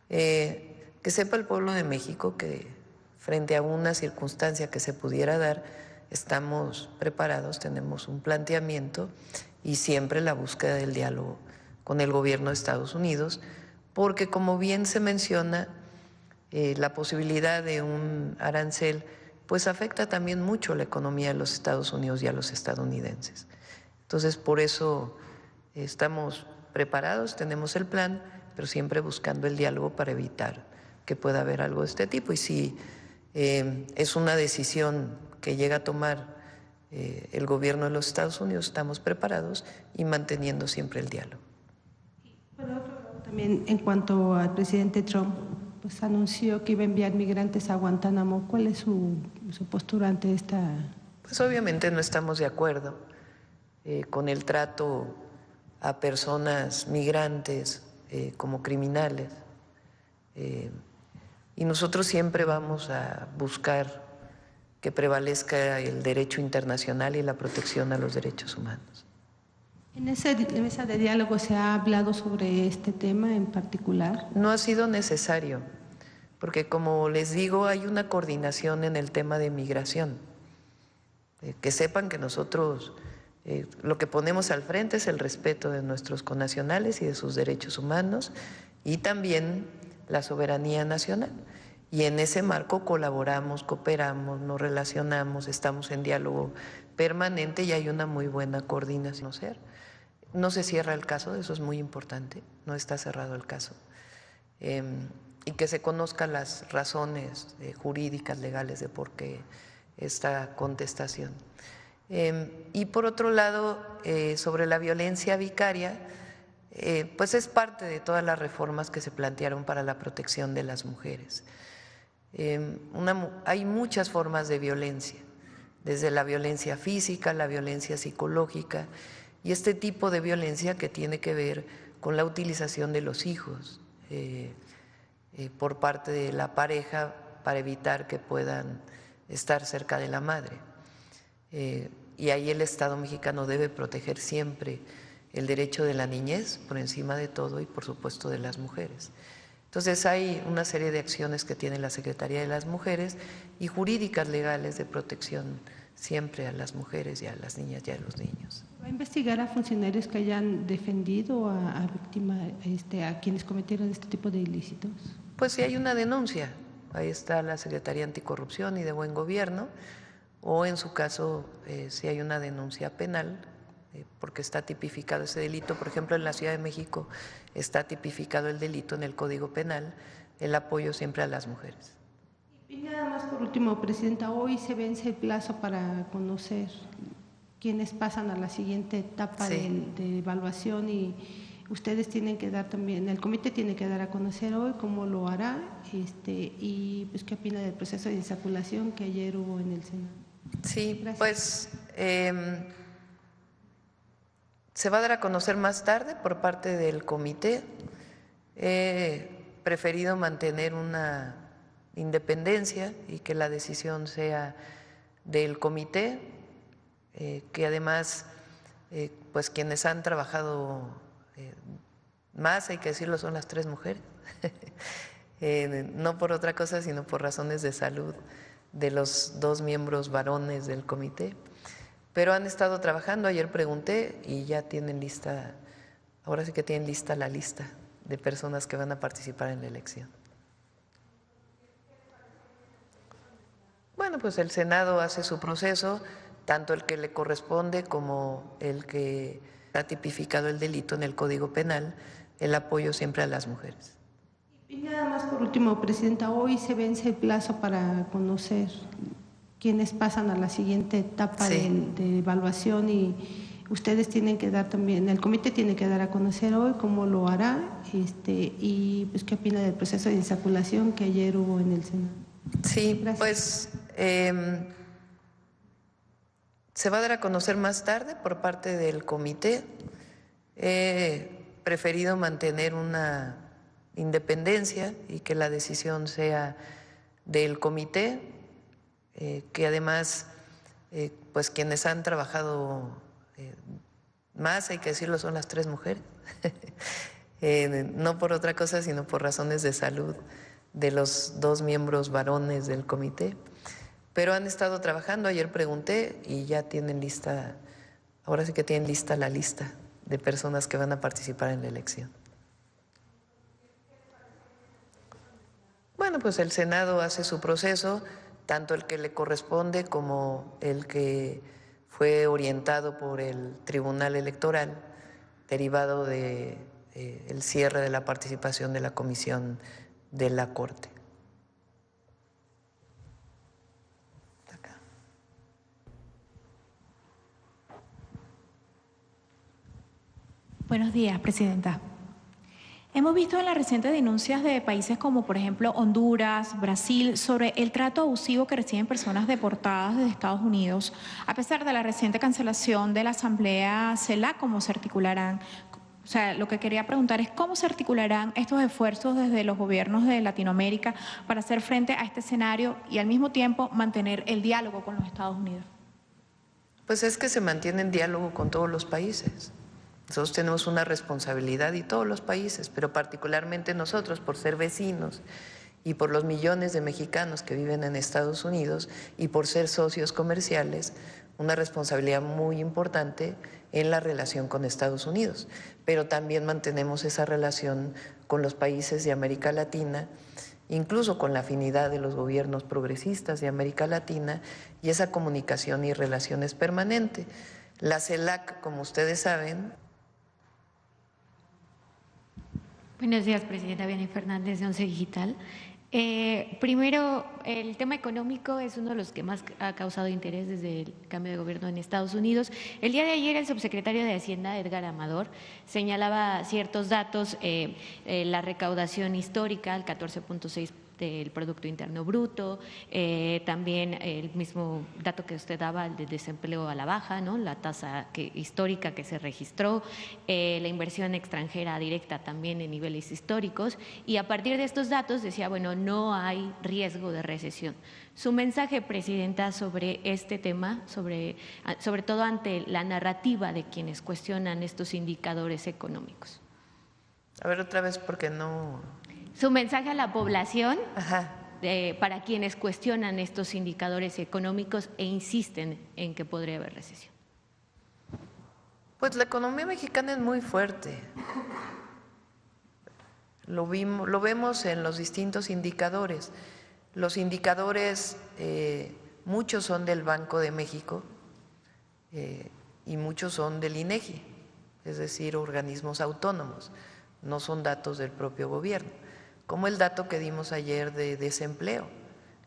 que sepa el pueblo de México que frente a una circunstancia que se pudiera dar, estamos preparados, tenemos un planteamiento y siempre la búsqueda del diálogo con el gobierno de Estados Unidos, porque como bien se menciona, la posibilidad de un arancel pues afecta también mucho la economía de los Estados Unidos y a los estadounidenses. Entonces, por eso estamos preparados, tenemos el plan, pero siempre buscando el diálogo para evitar que pueda haber algo de este tipo. Y si es una decisión que llega a tomar el gobierno de los Estados Unidos, estamos preparados y manteniendo siempre el diálogo. Por otro lado, también en cuanto al presidente Trump, pues anunció que iba a enviar migrantes a Guantánamo. ¿Cuál es su postura ante esta? Pues obviamente no estamos de acuerdo con el trato a personas migrantes como criminales. Y nosotros siempre vamos a buscar que prevalezca el derecho internacional y la protección a los derechos humanos. ¿En esa mesa de diálogo se ha hablado sobre este tema en particular? No ha sido necesario, porque como les digo, hay una coordinación en el tema de migración. Que sepan que nosotros lo que ponemos al frente es el respeto de nuestros connacionales y de sus derechos humanos y también la soberanía nacional. Y en ese marco colaboramos, cooperamos, nos relacionamos, estamos en diálogo permanente y hay una muy buena coordinación. No se cierra el caso, eso es muy importante, no está cerrado el caso. Y que se conozcan las razones jurídicas, legales de por qué esta contestación. Y por otro lado, sobre la violencia vicaria, pues es parte de todas las reformas que se plantearon para la protección de las mujeres. Hay muchas formas de violencia, desde la violencia física, la violencia psicológica y este tipo de violencia que tiene que ver con la utilización de los hijos por parte de la pareja para evitar que puedan estar cerca de la madre. Y ahí el Estado mexicano debe proteger siempre el derecho de la niñez por encima de todo y por supuesto de las mujeres. Entonces hay una serie de acciones que tiene la Secretaría de las Mujeres y jurídicas legales de protección siempre a las mujeres y a las niñas y a los niños. ¿Va a investigar a funcionarios que hayan defendido a víctimas, a quienes cometieron este tipo de ilícitos? Pues si hay una denuncia, ahí está la Secretaría Anticorrupción y de Buen Gobierno, o en su caso si hay una denuncia penal, porque está tipificado ese delito. Por ejemplo, en la Ciudad de México está tipificado el delito en el Código Penal, el apoyo siempre a las mujeres. Y nada más por último, Presidenta, hoy se vence el plazo para conocer quienes pasan a la siguiente etapa de evaluación y ustedes tienen que dar también, el comité tiene que dar a conocer hoy cómo lo hará y pues qué opina del proceso de insaculación que ayer hubo en el Senado. Sí, gracias. Pues se va a dar a conocer más tarde por parte del comité. He preferido mantener una independencia y que la decisión sea del comité, que además pues quienes han trabajado más, hay que decirlo, son las 3 mujeres, no por otra cosa sino por razones de salud de los 2 miembros varones del comité. Pero han estado trabajando, ayer pregunté y ya tienen lista, ahora sí que tienen lista la lista de personas que van a participar en la elección. Bueno, pues el Senado hace su proceso, tanto el que le corresponde como el que ha tipificado el delito en el Código Penal, el apoyo siempre a las mujeres. Y nada más por último, Presidenta, hoy se vence el plazo para conocer quienes pasan a la siguiente etapa de evaluación y ustedes tienen que dar también, el comité tiene que dar a conocer hoy cómo lo hará y pues qué opina del proceso de insaculación que ayer hubo en el Senado. Sí, gracias. Pues se va a dar a conocer más tarde por parte del comité. He preferido mantener una independencia y que la decisión sea del comité, que además pues quienes han trabajado más, hay que decirlo, son las 3 mujeres, no por otra cosa sino por razones de salud de los 2 miembros varones del comité, pero han estado trabajando, ayer pregunté y ya tienen lista, ahora sí que tienen lista la lista de personas que van a participar en la elección. Bueno, pues el Senado hace su proceso, tanto el que le corresponde como el que fue orientado por el Tribunal Electoral, derivado de el cierre de la participación de la Comisión de la Corte. Acá. Buenos días, Presidenta. Hemos visto en las recientes denuncias de países como, por ejemplo, Honduras, Brasil, sobre el trato abusivo que reciben personas deportadas desde Estados Unidos, a pesar de la reciente cancelación de la Asamblea CELAC, ¿cómo se articularán? O sea, lo que quería preguntar es cómo se articularán estos esfuerzos desde los gobiernos de Latinoamérica para hacer frente a este escenario y al mismo tiempo mantener el diálogo con los Estados Unidos. Pues es que se mantiene en diálogo con todos los países. Nosotros tenemos una responsabilidad y todos los países, pero particularmente nosotros por ser vecinos y por los millones de mexicanos que viven en Estados Unidos y por ser socios comerciales, una responsabilidad muy importante en la relación con Estados Unidos. Pero también mantenemos esa relación con los países de América Latina, incluso con la afinidad de los gobiernos progresistas de América Latina, y esa comunicación y relación es permanente. La CELAC, como ustedes saben. Buenos días, Presidenta. Vianney Fernández, de Once Digital. Primero, el tema económico es uno de los que más ha causado interés desde el cambio de gobierno en Estados Unidos. El día de ayer el subsecretario de Hacienda, Edgar Amador, señalaba ciertos datos, la recaudación histórica, el 14.6% del Producto Interno Bruto, también el mismo dato que usted daba, el de desempleo a la baja, ¿no? La tasa histórica que se registró, la inversión extranjera directa también en niveles históricos, y a partir de estos datos decía, bueno, no hay riesgo de recesión. Su mensaje, Presidenta, sobre este tema, sobre todo ante la narrativa de quienes cuestionan estos indicadores económicos. A ver, otra vez, porque no… Su mensaje a la población, Ajá. Para quienes cuestionan estos indicadores económicos e insisten en que podría haber recesión. Pues la economía mexicana es muy fuerte. Lo vemos en los distintos indicadores. Los indicadores, muchos son del Banco de México y muchos son del INEGI, es decir, organismos autónomos, no son datos del propio gobierno. Como el dato que dimos ayer de desempleo,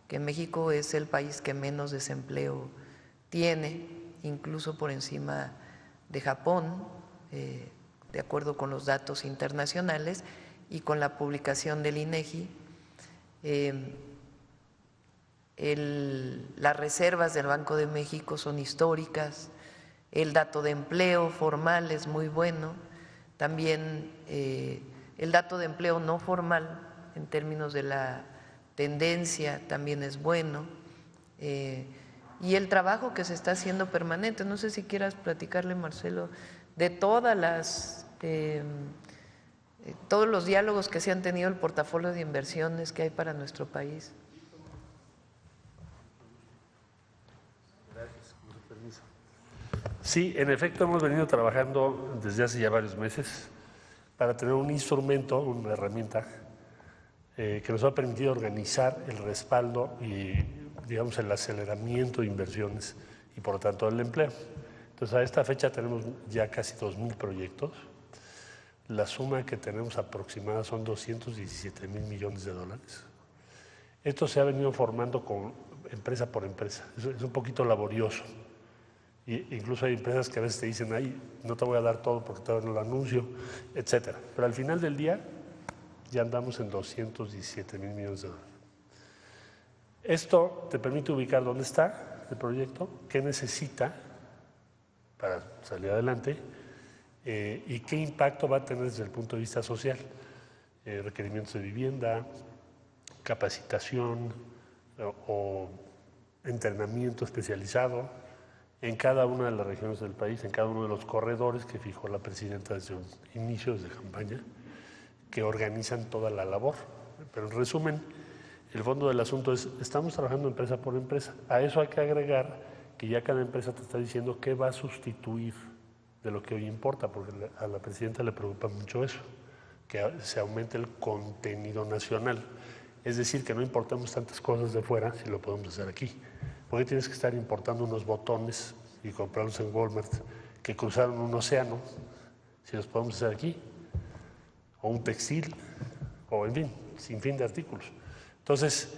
que México es el país que menos desempleo tiene, incluso por encima de Japón, de acuerdo con los datos internacionales y con la publicación del INEGI. Las reservas del Banco de México son históricas, el dato de empleo formal es muy bueno, también el dato de empleo no formal en términos de la tendencia también es bueno, y el trabajo que se está haciendo permanente. No sé si quieras platicarle, Marcelo, de todos los diálogos que se han tenido, el portafolio de inversiones que hay para nuestro país. Sí, en efecto hemos venido trabajando desde hace ya varios meses para tener un instrumento, una herramienta que nos ha permitido organizar el respaldo y, digamos, el aceleramiento de inversiones y, por lo tanto, el empleo. Entonces, a esta fecha tenemos ya casi 2,000 proyectos. La suma que tenemos aproximada son 217,000 millones de dólares. Esto se ha venido formando con empresa por empresa. Es un poquito laborioso. Incluso hay empresas que a veces te dicen, ay, no te voy a dar todo porque todavía no lo anuncio, etcétera. Pero al final del día ya andamos en 217,000 millones de dólares. Esto te permite ubicar dónde está el proyecto, qué necesita para salir adelante y qué impacto va a tener desde el punto de vista social. Requerimientos de vivienda, capacitación o entrenamiento especializado en cada una de las regiones del país, en cada uno de los corredores que fijó la presidenta desde un inicio, desde campaña, que organizan toda la labor. Pero en resumen, el fondo del asunto es, estamos trabajando empresa por empresa. A eso hay que agregar que ya cada empresa te está diciendo qué va a sustituir de lo que hoy importa, porque a la presidenta le preocupa mucho eso, que se aumente el contenido nacional. Es decir, que no importemos tantas cosas de fuera si lo podemos hacer aquí. ¿Por qué tienes que estar importando unos botones y comprarlos en Walmart que cruzaron un océano si los podemos hacer aquí? O un textil, o en fin, sin fin de artículos. Entonces,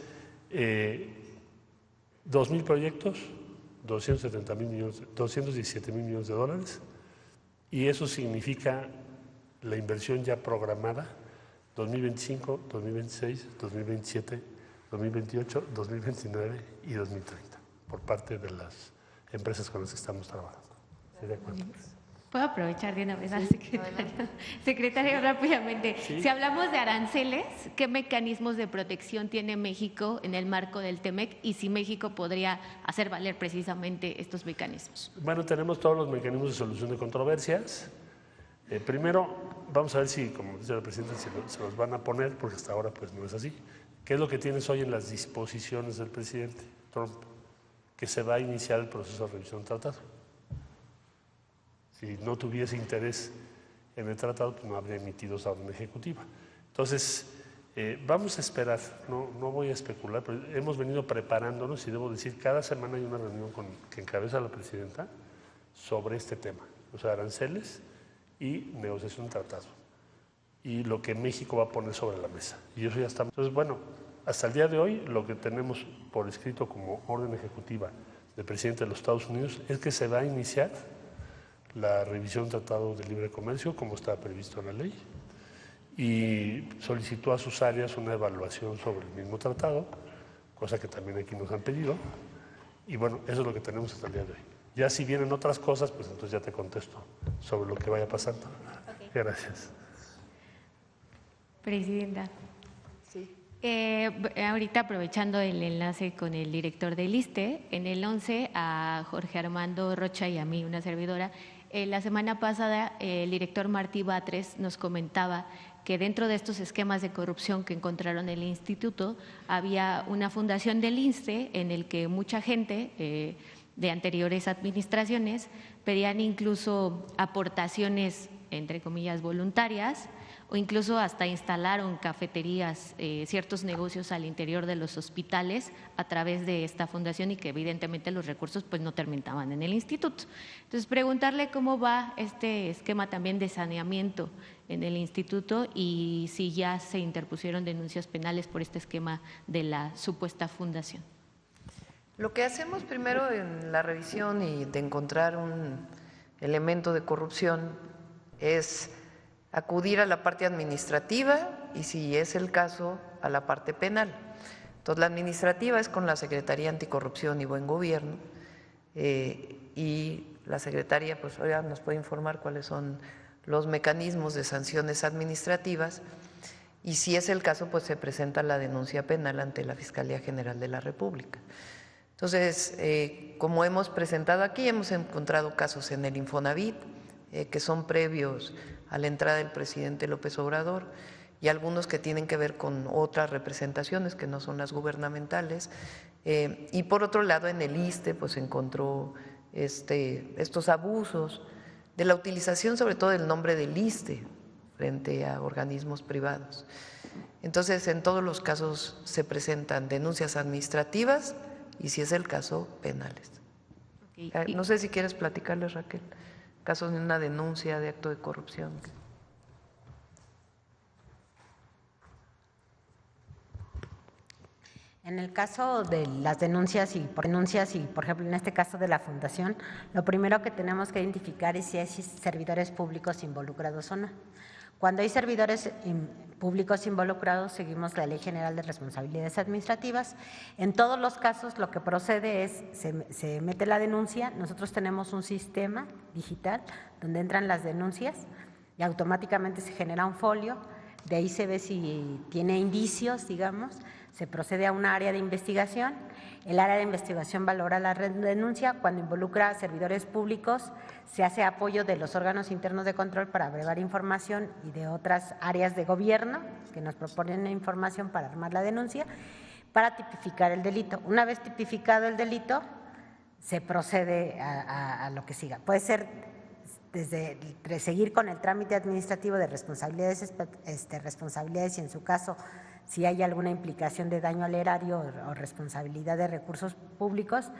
2,000 proyectos, 217,000 millones de dólares, y eso significa la inversión ya programada 2025, 2026, 2027, 2028, 2029 y 2030 por parte de las empresas con las que estamos trabajando. ¿Sí, de acuerdo? ¿Puedo aprovechar de una vez a la secretaria? Secretaria, rápidamente. Sí. Si hablamos de aranceles, ¿qué mecanismos de protección tiene México en el marco del TEMEC y si México podría hacer valer precisamente estos mecanismos? Bueno, tenemos todos los mecanismos de solución de controversias. Primero, vamos a ver si, como dice la presidenta, se los van a poner, porque hasta ahora pues no es así. ¿Qué es lo que tienes hoy en las disposiciones del presidente Trump? Que se va a iniciar el proceso de revisión del tratado. Si no tuviese interés en el tratado, pues no habría emitido esa orden ejecutiva. Entonces, vamos a esperar, no voy a especular, pero hemos venido preparándonos y debo decir, cada semana hay una reunión que encabeza la presidenta sobre este tema, o sea, aranceles y negociación de tratado, y lo que México va a poner sobre la mesa. Y eso ya está. Entonces, bueno, Hasta el día de hoy, lo que tenemos por escrito como orden ejecutiva del presidente de los Estados Unidos es que se va a iniciar la revisión del Tratado de Libre Comercio, como está previsto en la ley, y solicitó a sus áreas una evaluación sobre el mismo tratado, cosa que también aquí nos han pedido, y bueno, eso es lo que tenemos hasta el día de hoy. Ya si vienen otras cosas, pues entonces ya te contesto sobre lo que vaya pasando. Okay. Gracias. Presidenta. Sí. Ahorita aprovechando el enlace con el director del ISSSTE, en el 11 a Jorge Armando Rocha y a mí, una servidora, la semana pasada el director Martí Batres nos comentaba que dentro de estos esquemas de corrupción que encontraron en el instituto había una fundación del ISSSTE en el que mucha gente de anteriores administraciones pedían incluso aportaciones, entre comillas, voluntarias, o incluso hasta instalaron cafeterías, ciertos negocios al interior de los hospitales a través de esta fundación y que evidentemente los recursos pues no terminaban en el instituto. Entonces, preguntarle cómo va este esquema también de saneamiento en el instituto y si ya se interpusieron denuncias penales por este esquema de la supuesta fundación. Lo que hacemos primero en la revisión y de encontrar un elemento de corrupción es acudir a la parte administrativa y, si es el caso, a la parte penal. Entonces, la administrativa es con la Secretaría Anticorrupción y Buen Gobierno y la secretaria pues ahora nos puede informar cuáles son los mecanismos de sanciones administrativas y, si es el caso, pues se presenta la denuncia penal ante la Fiscalía General de la República. Entonces, como hemos presentado aquí, hemos encontrado casos en el Infonavit que son previos a la entrada del presidente López Obrador y algunos que tienen que ver con otras representaciones que no son las gubernamentales. Y por otro lado, en el ISSSTE pues se encontró estos abusos de la utilización sobre todo del nombre del ISSSTE frente a organismos privados. Entonces, en todos los casos se presentan denuncias administrativas y, si es el caso, penales. Okay. No sé si quieres platicarles, Raquel, casos de una denuncia de acto de corrupción. En el caso de las denuncias y, por ejemplo, en este caso de la fundación, lo primero que tenemos que identificar es si hay servidores públicos involucrados o no. Cuando hay servidores públicos involucrados, seguimos la Ley General de Responsabilidades Administrativas. En todos los casos, lo que procede es, se mete la denuncia, nosotros tenemos un sistema digital donde entran las denuncias y automáticamente se genera un folio, de ahí se ve si tiene indicios, digamos, se procede a una área de investigación, el área de investigación valora la denuncia, cuando involucra a servidores públicos se hace apoyo de los órganos internos de control para brevar información y de otras áreas de gobierno que nos proponen información para armar la denuncia, para tipificar el delito. Una vez tipificado el delito, se procede a lo que siga. Puede ser desde seguir con el trámite administrativo de responsabilidades y, en su caso, si hay alguna implicación de daño al erario o responsabilidad de recursos públicos,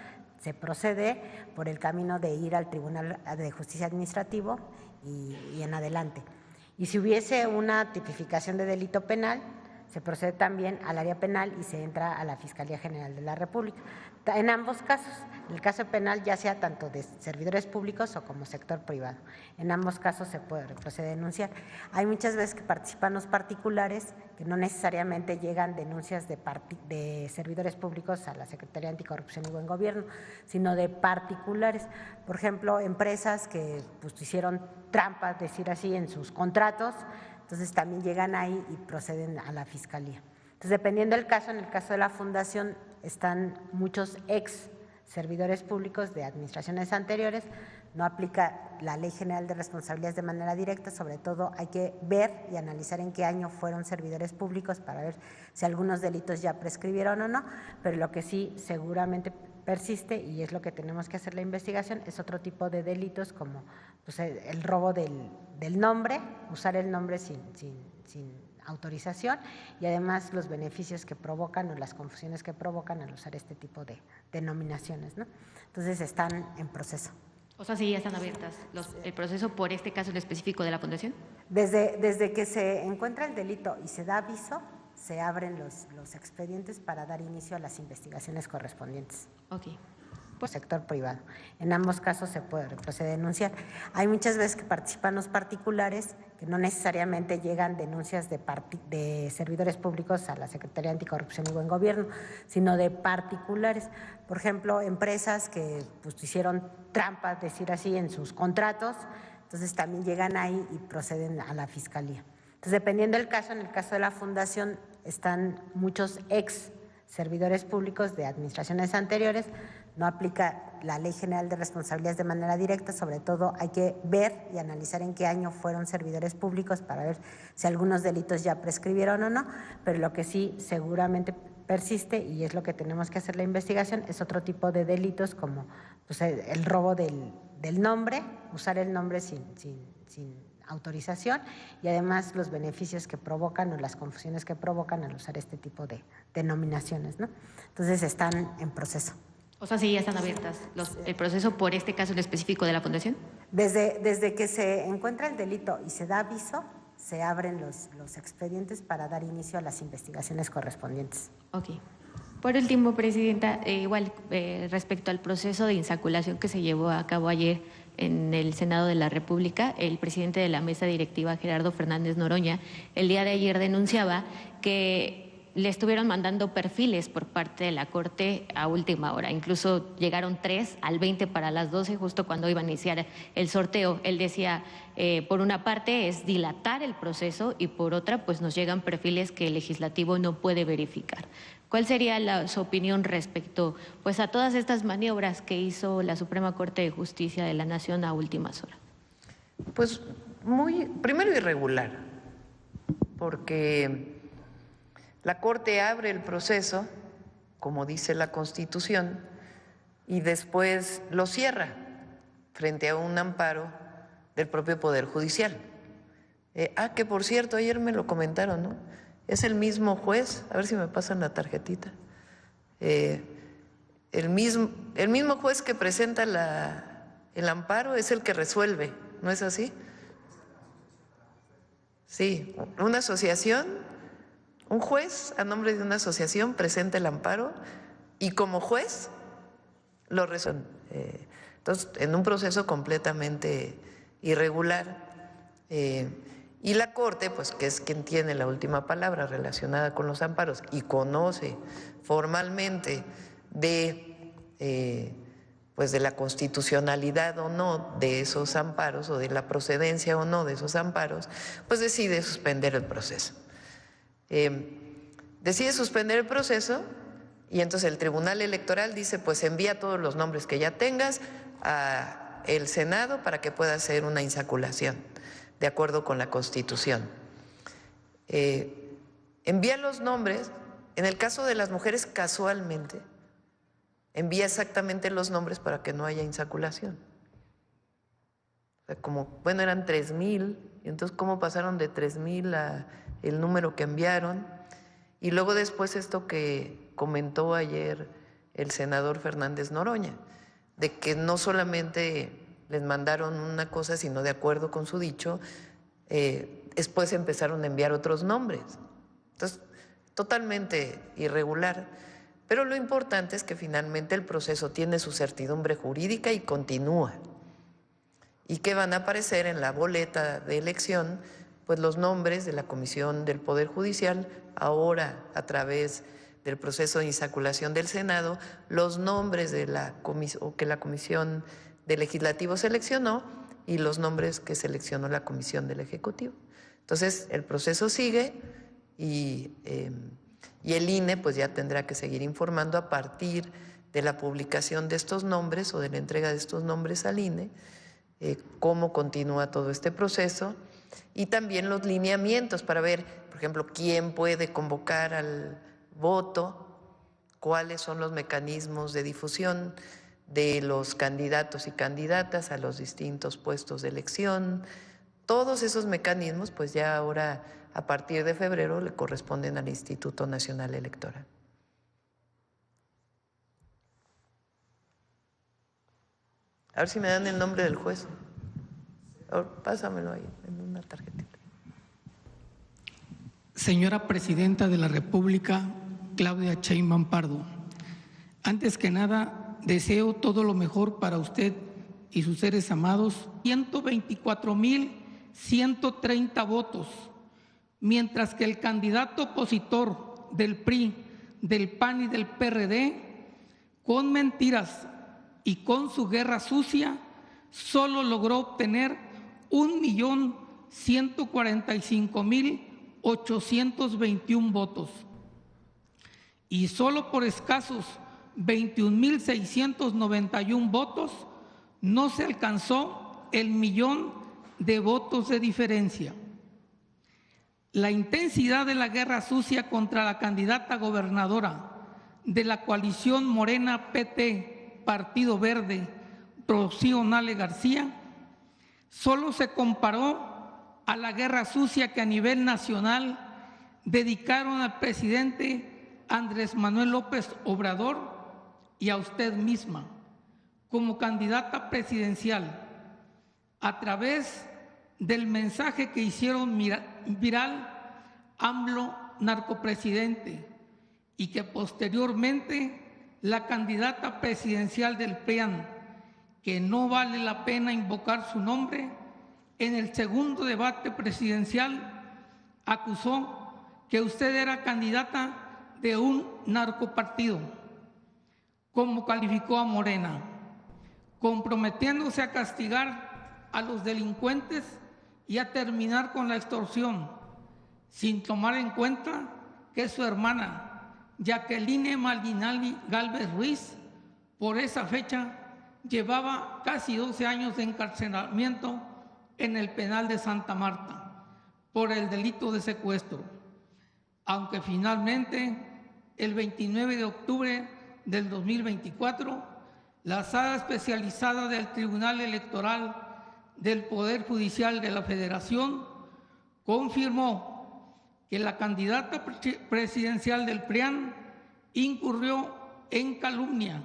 se procede por el camino de ir al Tribunal de Justicia Administrativo y en adelante. Y si hubiese una tipificación de delito penal, se procede también al área penal y se entra a la Fiscalía General de la República. En ambos casos, en el caso penal, ya sea tanto de servidores públicos o como sector privado, en ambos casos se procede a denunciar. Hay muchas veces que participan los particulares, que no necesariamente llegan denuncias de servidores públicos a la Secretaría Anticorrupción y Buen Gobierno, sino de particulares. Por ejemplo, empresas que pues hicieron trampas, decir así, en sus contratos, entonces también llegan ahí y proceden a la Fiscalía. Entonces, dependiendo del caso, en el caso de la Fundación están muchos ex servidores públicos de administraciones anteriores, no aplica la Ley General de Responsabilidades de manera directa, sobre todo hay que ver y analizar en qué año fueron servidores públicos para ver si algunos delitos ya prescribieron o no, pero lo que sí seguramente persiste y es lo que tenemos que hacer la investigación, es otro tipo de delitos como pues, el robo del nombre, usar el nombre sin autorización y además los beneficios que provocan o las confusiones que provocan al usar este tipo de denominaciones, ¿no? Entonces están en proceso. O sea, sí, ya están abiertas el proceso por este caso en específico de la Fundación. Desde que se encuentra el delito y se da aviso, se abren los expedientes para dar inicio a las investigaciones correspondientes. Ok. Por sector privado. En ambos casos se procede a denunciar. Hay muchas veces que participan los particulares, que no necesariamente llegan denuncias de servidores públicos a la Secretaría de Anticorrupción y Buen Gobierno, sino de particulares. Por ejemplo, empresas que pues, hicieron trampas, decir así, en sus contratos, entonces también llegan ahí y proceden a la Fiscalía. Entonces, dependiendo del caso, en el caso de la Fundación están muchos ex servidores públicos de administraciones anteriores. No aplica la Ley General de Responsabilidades de manera directa, sobre todo hay que ver y analizar en qué año fueron servidores públicos para ver si algunos delitos ya prescribieron o no, pero lo que sí seguramente persiste, y es lo que tenemos que hacer la investigación, es otro tipo de delitos como pues, el robo del nombre, usar el nombre sin autorización, y además los beneficios que provocan o las confusiones que provocan al usar este tipo de denominaciones, ¿no? Entonces están en proceso. O sea, sí, ya están abiertas el proceso por este caso en específico de la Fundación. Desde que se encuentra el delito y se da aviso, se abren los expedientes para dar inicio a las investigaciones correspondientes. Ok. Por último, Presidenta, igual respecto al proceso de insaculación que se llevó a cabo ayer en el Senado de la República, el presidente de la mesa directiva, Gerardo Fernández Noroña, el día de ayer denunciaba que le estuvieron mandando perfiles por parte de la Corte a última hora. Incluso llegaron 3 al 20 para las 12, justo cuando iban a iniciar el sorteo. Él decía, por una parte es dilatar el proceso y por otra pues nos llegan perfiles que el legislativo no puede verificar. ¿Cuál sería su opinión respecto pues a todas estas maniobras que hizo la Suprema Corte de Justicia de la Nación a últimas horas? Pues primero irregular, porque la Corte abre el proceso, como dice la Constitución, y después lo cierra frente a un amparo del propio Poder Judicial. Que por cierto, ayer me lo comentaron, ¿no? Es el mismo juez, a ver si me pasan la tarjetita, el mismo juez que presenta el amparo es el que resuelve, ¿no es así? Sí, una asociación, un juez a nombre de una asociación presenta el amparo y como juez lo resuelve. Entonces, en un proceso completamente irregular. Y la Corte, pues que es quien tiene la última palabra relacionada con los amparos y conoce formalmente pues de la constitucionalidad o no de esos amparos o de la procedencia o no de esos amparos, pues decide suspender el proceso. Decide suspender el proceso y entonces el Tribunal Electoral dice, pues envía todos los nombres que ya tengas al Senado para que pueda hacer una insaculación de acuerdo con la Constitución. Envía los nombres, en el caso de las mujeres casualmente, envía exactamente los nombres para que no haya insaculación. O sea, como, bueno, eran 3,000, y entonces cómo pasaron de 3,000 a el número que enviaron. Y luego después esto que comentó ayer el senador Fernández Noroña, de que no solamente les mandaron una cosa, sino de acuerdo con su dicho, después empezaron a enviar otros nombres. Entonces, totalmente irregular. Pero lo importante es que finalmente el proceso tiene su certidumbre jurídica y continúa. Y que van a aparecer en la boleta de elección, pues los nombres de la Comisión del Poder Judicial, ahora a través del proceso de insaculación del Senado, los nombres de que la Comisión del Legislativo seleccionó y los nombres que seleccionó la Comisión del Ejecutivo. Entonces, el proceso sigue y el INE pues ya tendrá que seguir informando a partir de la publicación de estos nombres o de la entrega de estos nombres al INE, cómo continúa todo este proceso y también los lineamientos para ver, por ejemplo, quién puede convocar al voto, cuáles son los mecanismos de difusión de los candidatos y candidatas a los distintos puestos de elección. Todos esos mecanismos, pues ya ahora, a partir de febrero, le corresponden al Instituto Nacional Electoral. A ver si me dan el nombre del juez. Pásamelo ahí, en una tarjetita. Señora Presidenta de la República, Claudia Sheinbaum Pardo, antes que nada, deseo todo lo mejor para usted y sus seres amados. 124,130 votos, mientras que el candidato opositor del PRI, del PAN y del PRD, con mentiras y con su guerra sucia, solo logró obtener 1.145.821 votos. Y solo por escasos 21.691 votos no se alcanzó el 1.000.000 de votos de diferencia. La intensidad de la guerra sucia contra la candidata gobernadora de la coalición Morena PT, Partido Verde, Rocío Nale García, solo se comparó a la guerra sucia que a nivel nacional dedicaron al presidente Andrés Manuel López Obrador y a usted misma como candidata presidencial a través del mensaje que hicieron viral AMLO narcopresidente y que posteriormente la candidata presidencial del PRIAN, que no vale la pena invocar su nombre, en el segundo debate presidencial acusó que usted era candidata de un narcopartido, como calificó a Morena, comprometiéndose a castigar a los delincuentes y a terminar con la extorsión, sin tomar en cuenta que su hermana, Jacqueline Maldinelli Gálvez Ruiz, por esa fecha llevaba casi 12 años de encarcelamiento en el penal de Santa Marta por el delito de secuestro, aunque finalmente el 29 de octubre del 2024 la Sala Especializada del Tribunal Electoral del Poder Judicial de la Federación confirmó que la candidata presidencial del PRIAN incurrió en calumnia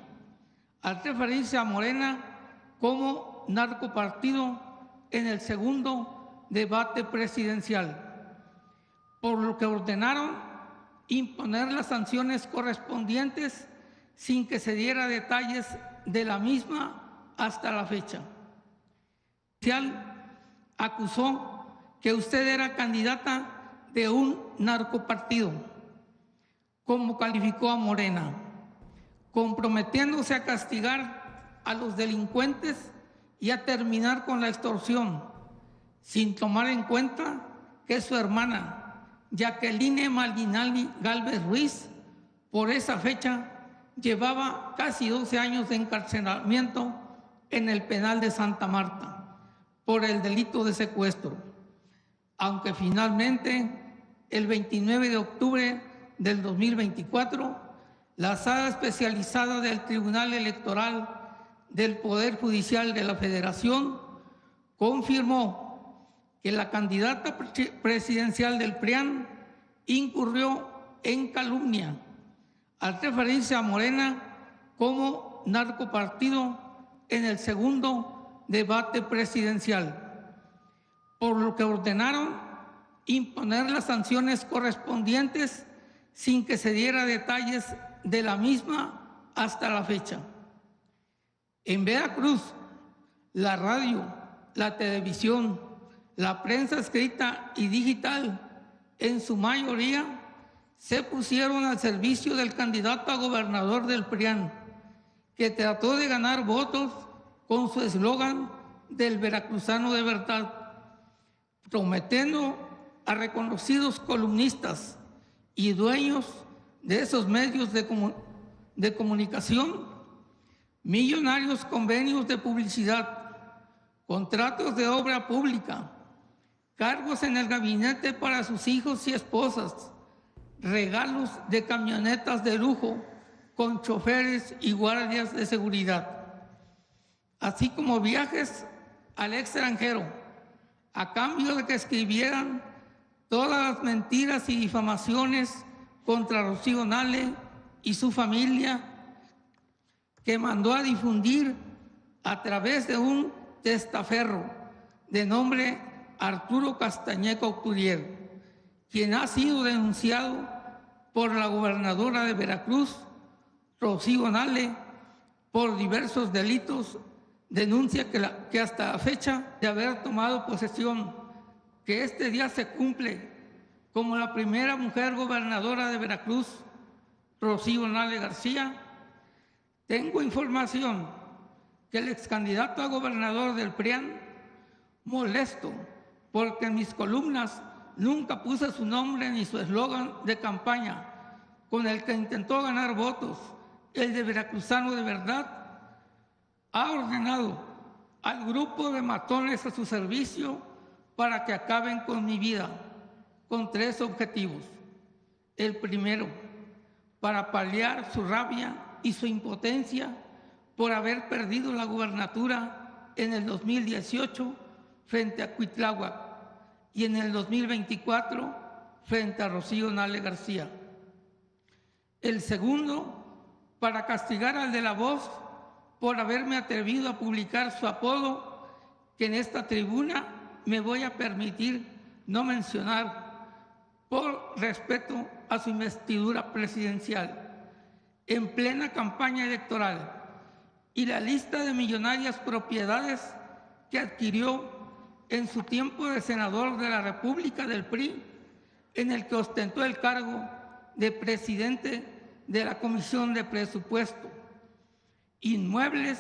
al referirse a Morena como narcopartido en el segundo debate presidencial, por lo que ordenaron imponer las sanciones correspondientes sin que se diera detalles de la misma hasta la fecha. Acusó que usted era candidata de un narcopartido, como calificó a Morena, comprometiéndose a castigar a los delincuentes y a terminar con la extorsión, sin tomar en cuenta que su hermana, Jacqueline Maldinelli Gálvez Ruiz, por esa fecha llevaba casi 12 años de encarcelamiento en el penal de Santa Marta por el delito de secuestro, aunque finalmente el 29 de octubre del 2024 la Sala Especializada del Tribunal Electoral del Poder Judicial de la Federación confirmó que la candidata presidencial del PRIAN incurrió en calumnia al referirse a Morena como narcopartido en el segundo debate presidencial, por lo que ordenaron imponer las sanciones correspondientes sin que se diera detalles de la misma hasta la fecha. En Veracruz, la radio, la televisión, la prensa escrita y digital, en su mayoría, se pusieron al servicio del candidato a gobernador del PRIAN, que trató de ganar votos con su eslogan del veracruzano de verdad, prometiendo a reconocidos columnistas y dueños de esos medios de comunicación millonarios convenios de publicidad, contratos de obra pública, cargos en el gabinete para sus hijos y esposas, regalos de camionetas de lujo con choferes y guardias de seguridad, así como viajes al extranjero a cambio de que escribieran todas las mentiras y difamaciones contra Rocío Nale y su familia, que mandó a difundir a través de un testaferro de nombre Arturo Castañeco Couturier, quien ha sido denunciado por la gobernadora de Veracruz, Rocío Nale, por diversos delitos, denuncia que hasta la fecha de haber tomado posesión, que este día se cumple como la primera mujer gobernadora de Veracruz, Rocío Nale García. Tengo información que el ex candidato a gobernador del PRIAN, molesto porque en mis columnas nunca puse su nombre ni su eslogan de campaña con el que intentó ganar votos, el de Veracruzano de Verdad, ha ordenado al grupo de matones a su servicio para que acaben con mi vida, con 3 objetivos. El primero, para paliar su rabia y su impotencia por haber perdido la gubernatura en el 2018 frente a Cuitláhuac y en el 2024 frente a Rocío Nale García. El segundo, para castigar al de La Voz por haberme atrevido a publicar su apodo, que en esta tribuna me voy a permitir no mencionar por respeto a su investidura presidencial en plena campaña electoral, y la lista de millonarias propiedades que adquirió en su tiempo de senador de la República del PRI, en el que ostentó el cargo de presidente de la Comisión de Presupuesto, inmuebles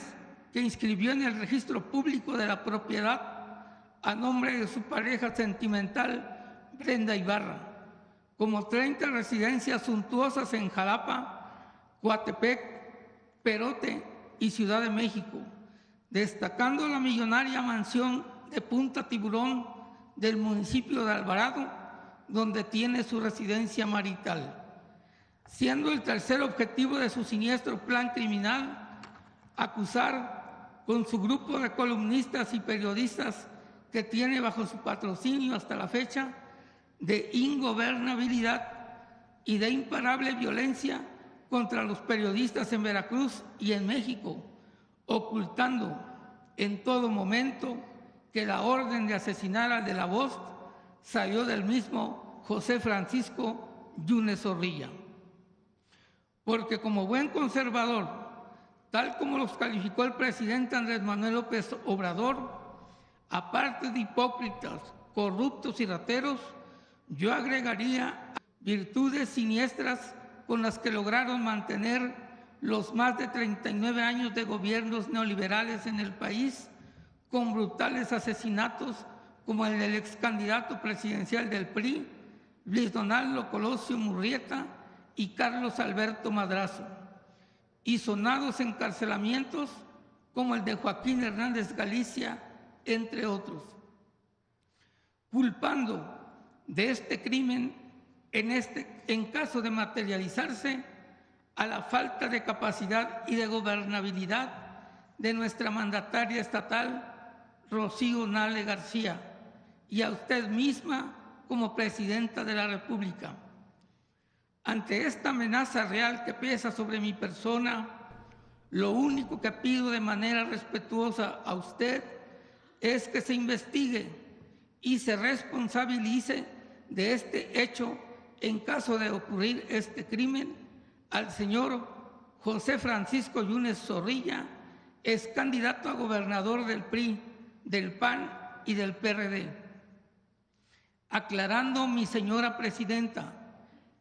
que inscribió en el registro público de la propiedad a nombre de su pareja sentimental, Brenda Ibarra, como 30 residencias suntuosas en Jalapa, Coatepec, Perote y Ciudad de México, destacando la millonaria mansión de Punta Tiburón del municipio de Alvarado, donde tiene su residencia marital, siendo el tercer objetivo de su siniestro plan criminal acusar con su grupo de columnistas y periodistas que tiene bajo su patrocinio hasta la fecha de ingobernabilidad y de imparable violencia contra los periodistas en Veracruz y en México, ocultando en todo momento que la orden de asesinar al de La Voz salió del mismo José Francisco Yunes Zorrilla. Porque como buen conservador, tal como los calificó el presidente Andrés Manuel López Obrador, aparte de hipócritas, corruptos y rateros, yo agregaría virtudes siniestras con las que lograron mantener los más de 39 años de gobiernos neoliberales en el país, con brutales asesinatos como el del ex candidato presidencial del PRI, Luis Donaldo Colosio Murrieta y Carlos Alberto Madrazo, y sonados encarcelamientos como el de Joaquín Hernández Galicia, entre otros, culpando de este crimen, en caso de materializarse, a la falta de capacidad y de gobernabilidad de nuestra mandataria estatal, Rocío Nale García, y a usted misma como presidenta de la República. Ante esta amenaza real que pesa sobre mi persona, lo único que pido de manera respetuosa a usted es que se investigue y se responsabilice de este hecho en caso de ocurrir este crimen al señor José Francisco Yunes Zorrilla, ex candidato a gobernador del PRI, del PAN y del PRD. Aclarando, mi señora presidenta,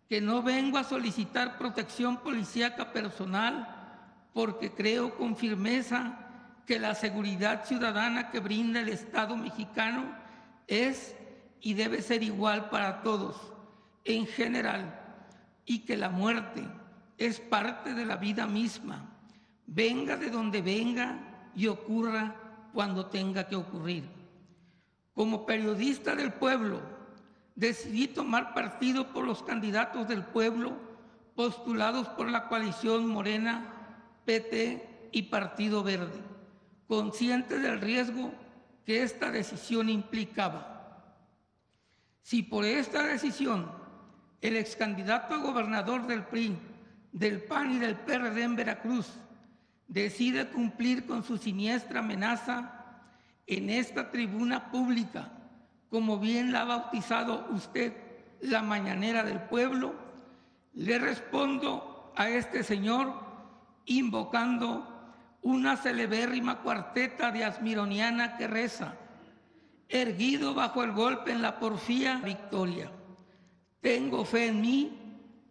que no vengo a solicitar protección policíaca personal porque creo con firmeza que la seguridad ciudadana que brinda el Estado mexicano es y debe ser igual para todos en general, y que la muerte es parte de la vida misma, venga de donde venga y ocurra cuando tenga que ocurrir. Como periodista del pueblo, decidí tomar partido por los candidatos del pueblo postulados por la coalición Morena, PT y Partido Verde, consciente del riesgo que esta decisión implicaba. Si por esta decisión el ex candidato a gobernador del PRI, del PAN y del PRD en Veracruz decide cumplir con su siniestra amenaza en esta tribuna pública, como bien la ha bautizado usted la mañanera del pueblo, le respondo a este señor invocando una celebérrima cuarteta de asmironiana que reza: erguido bajo el golpe en la porfía victoria. Tengo fe en mí,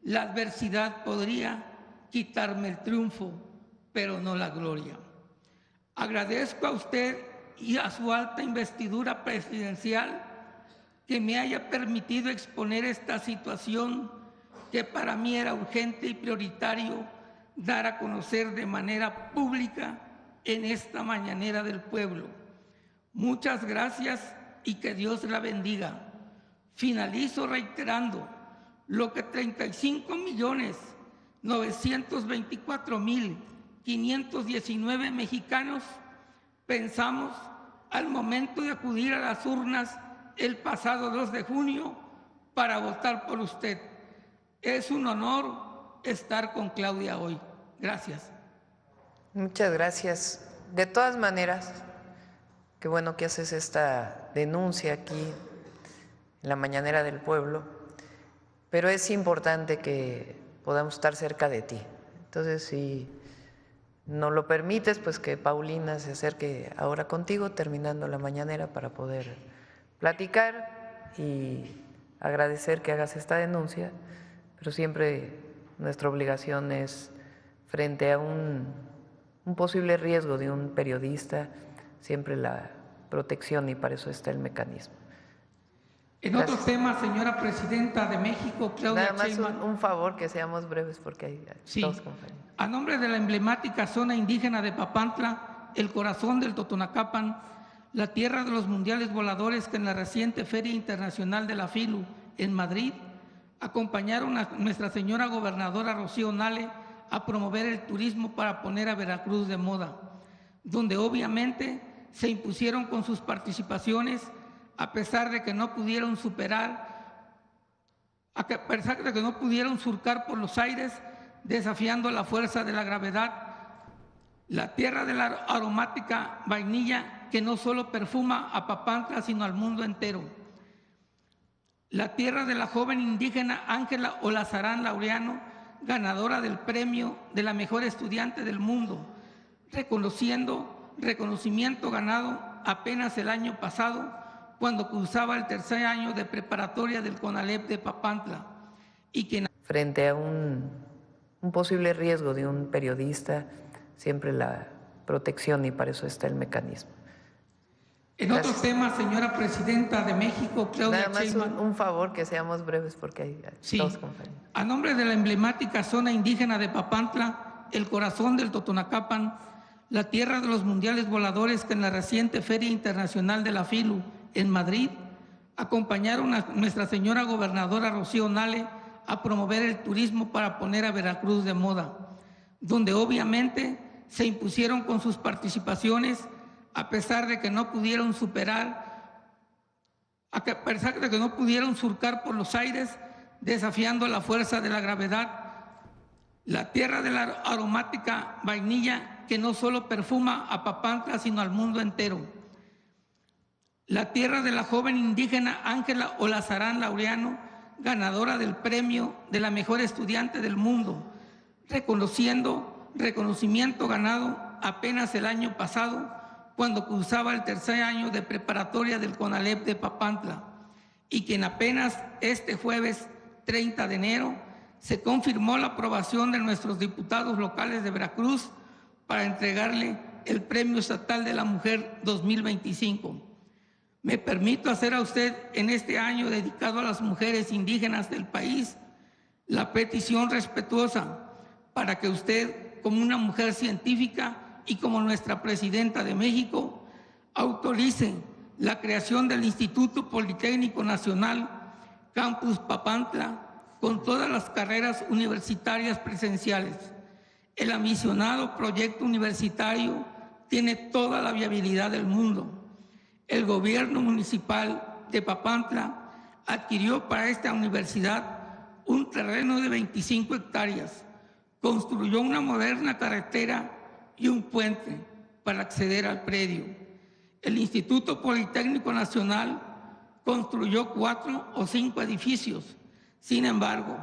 la adversidad podría quitarme el triunfo, pero no la gloria. Agradezco a usted y a su alta investidura presidencial que me haya permitido exponer esta situación que para mí era urgente y prioritario dar a conocer de manera pública en esta mañanera del pueblo. Muchas gracias y que Dios la bendiga. Finalizo reiterando lo que 35.924.519 mexicanos pensamos al momento de acudir a las urnas el pasado 2 de junio para votar por usted. Es un honor estar con Claudia hoy. Gracias. Muchas gracias. De todas maneras, qué bueno que haces esta denuncia aquí en la mañanera del pueblo, pero es importante que podamos estar cerca de ti. Entonces, si no lo permites, pues que Paulina se acerque ahora contigo, terminando la mañanera, para poder platicar y agradecer que hagas esta denuncia, pero siempre nuestra obligación es, frente a un posible riesgo de un periodista, siempre la protección, y para eso está el mecanismo. En otro tema, señora Presidenta de México, Claudia Nada más Sheinbaum. un favor, que seamos breves porque hay dos compañeros. A nombre de la emblemática zona indígena de Papantla, el corazón del Totonacapan, la tierra de los mundiales voladores que en la reciente Feria Internacional de la FILU en Madrid acompañaron a Nuestra Señora Gobernadora Rocío Nale a promover el turismo para poner a Veracruz de moda, donde obviamente se impusieron con sus participaciones a pesar de que no pudieron surcar por los aires, desafiando la fuerza de la gravedad. La tierra de la aromática vainilla que no solo perfuma a Papantla, sino al mundo entero. La tierra de la joven indígena Ángela Olazarán Laureano, ganadora del premio de la mejor estudiante del mundo, reconocimiento ganado apenas el año pasado, cuando cursaba el tercer año de preparatoria del CONALEP de Papantla. Y quien... Frente a un posible riesgo de un periodista, siempre la protección, y para eso está el mecanismo. En otro tema, señora Presidenta de México, Claudia Sheinbaum. Nada más un favor, que seamos breves porque hay dos compañeros. A nombre de la emblemática zona indígena de Papantla, el corazón del Totonacapan, la tierra de los mundiales voladores que en la reciente Feria Internacional de la FILU en Madrid acompañaron a Nuestra Señora Gobernadora Rocío Nale a promover el turismo para poner a Veracruz de moda, donde obviamente se impusieron con sus participaciones a pesar de que no pudieron surcar por los aires, desafiando la fuerza de la gravedad. La tierra de la aromática vainilla que no solo perfuma a Papantla, sino al mundo entero. La tierra de la joven indígena Ángela Olazarán Laureano, ganadora del premio de la mejor estudiante del mundo, reconocimiento ganado apenas el año pasado, cuando cursaba el tercer año de preparatoria del CONALEP de Papantla, y quien apenas este jueves 30 de enero se confirmó la aprobación de nuestros diputados locales de Veracruz para entregarle el Premio Estatal de la Mujer 2025. Me permito hacer a usted, en este año dedicado a las mujeres indígenas del país, la petición respetuosa para que usted, como una mujer científica y como nuestra Presidenta de México, autorice la creación del Instituto Politécnico Nacional Campus Papantla con todas las carreras universitarias presenciales. El ambicionado proyecto universitario tiene toda la viabilidad del mundo. El gobierno municipal de Papantla adquirió para esta universidad un terreno de 25 hectáreas, construyó una moderna carretera y un puente para acceder al predio. El Instituto Politécnico Nacional construyó 4 o 5 edificios Sin embargo,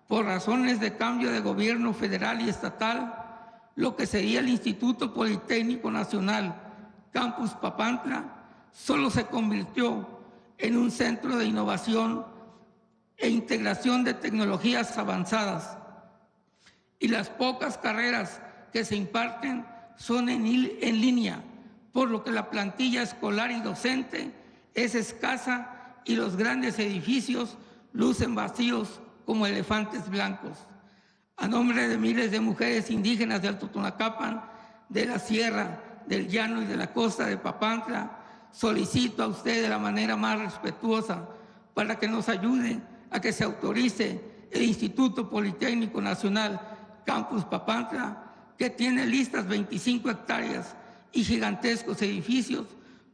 por razones de cambio de gobierno federal y estatal, lo que sería el Instituto Politécnico Nacional Campus Papantla solo se convirtió en un centro de innovación e integración de tecnologías avanzadas, y las pocas carreras que se imparten son en línea, por lo que la plantilla escolar y docente es escasa y los grandes edificios lucen vacíos como elefantes blancos. A nombre de miles de mujeres indígenas de Alto Tonacapan, de la Sierra, del Llano y de la costa de Papantla, solicito a usted de la manera más respetuosa para que nos ayude a que se autorice el Instituto Politécnico Nacional Campus Papantla, que tiene listas 25 hectáreas y gigantescos edificios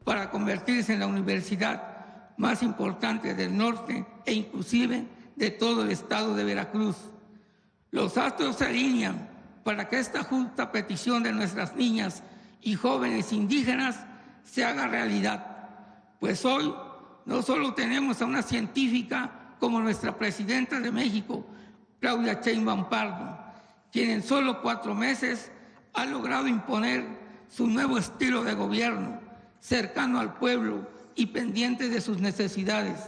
para convertirse en la universidad más importante del norte e inclusive de todo el estado de Veracruz. Los astros se alinean para que esta justa petición de nuestras niñas y jóvenes indígenas se haga realidad, pues hoy no solo tenemos a una científica como nuestra presidenta de México, Claudia Sheinbaum Pardo, quien en solo 4 meses ha logrado imponer su nuevo estilo de gobierno, cercano al pueblo y pendiente de sus necesidades,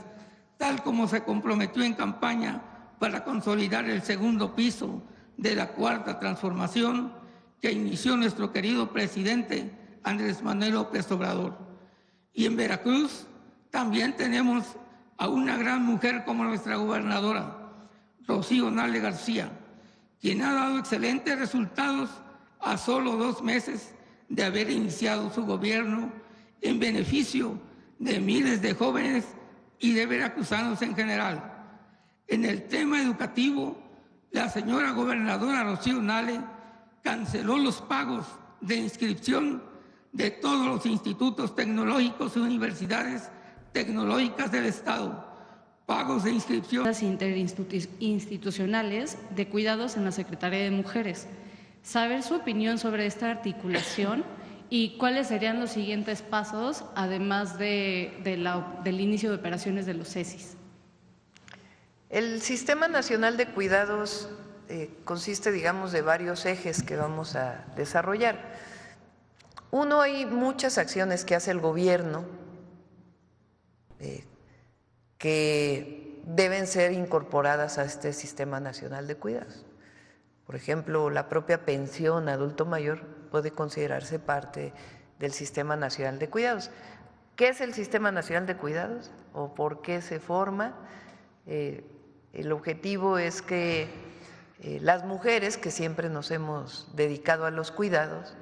tal como se comprometió en campaña para consolidar el segundo piso de la Cuarta Transformación que inició nuestro querido presidente Andrés Manuel López Obrador. Y en Veracruz también tenemos a una gran mujer como nuestra gobernadora, Rocío Nale García, quien ha dado excelentes resultados a solo 2 meses de haber iniciado su gobierno en beneficio de miles de jóvenes y de veracruzanos en general. En el tema educativo, la señora gobernadora Rocío Nale canceló los pagos de inscripción de todos los institutos tecnológicos y universidades tecnológicas del Estado, pagos de inscripción interinstitucionales de cuidados en la Secretaría de Mujeres. Saber su opinión sobre esta articulación y cuáles serían los siguientes pasos, además del inicio de operaciones de los CESIS. El Sistema Nacional de Cuidados consiste, digamos, de varios ejes que vamos a desarrollar. Uno, hay muchas acciones que hace el gobierno que deben ser incorporadas a este Sistema Nacional de Cuidados. Por ejemplo, la propia pensión adulto mayor puede considerarse parte del Sistema Nacional de Cuidados. ¿Qué es el Sistema Nacional de Cuidados o por qué se forma? El objetivo es que las mujeres que siempre nos hemos dedicado a los cuidados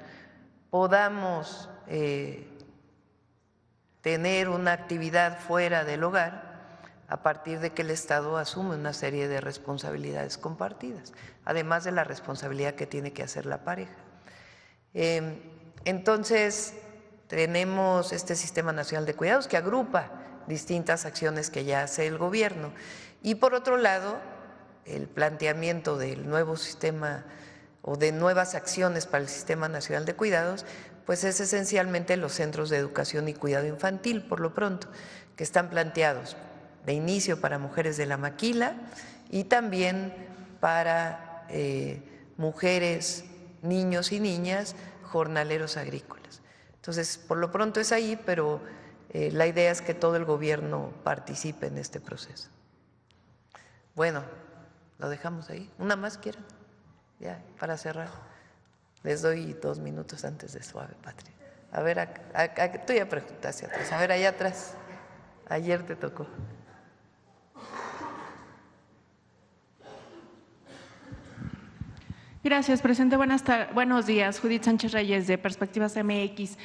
podamos tener una actividad fuera del hogar a partir de que el Estado asume una serie de responsabilidades compartidas, además de la responsabilidad que tiene que hacer la pareja. Entonces, tenemos este Sistema Nacional de Cuidados que agrupa distintas acciones que ya hace el gobierno. Y por otro lado, el planteamiento del nuevo sistema o de nuevas acciones para el Sistema Nacional de Cuidados, pues es esencialmente los centros de educación y cuidado infantil, por lo pronto, que están planteados de inicio para mujeres de la maquila y también para mujeres, niños y niñas jornaleros agrícolas. Entonces, por lo pronto es ahí, pero la idea es que todo el gobierno participe en este proceso. Bueno, lo dejamos ahí. ¿Una más quieren? Ya, para cerrar. Les doy 2 minutos antes de Suave Patria. A ver, tú ya preguntaste atrás. A ver, allá atrás. Ayer te tocó. Gracias, presidente. Buenos días. Judith Sánchez Reyes, de Perspectivas MX.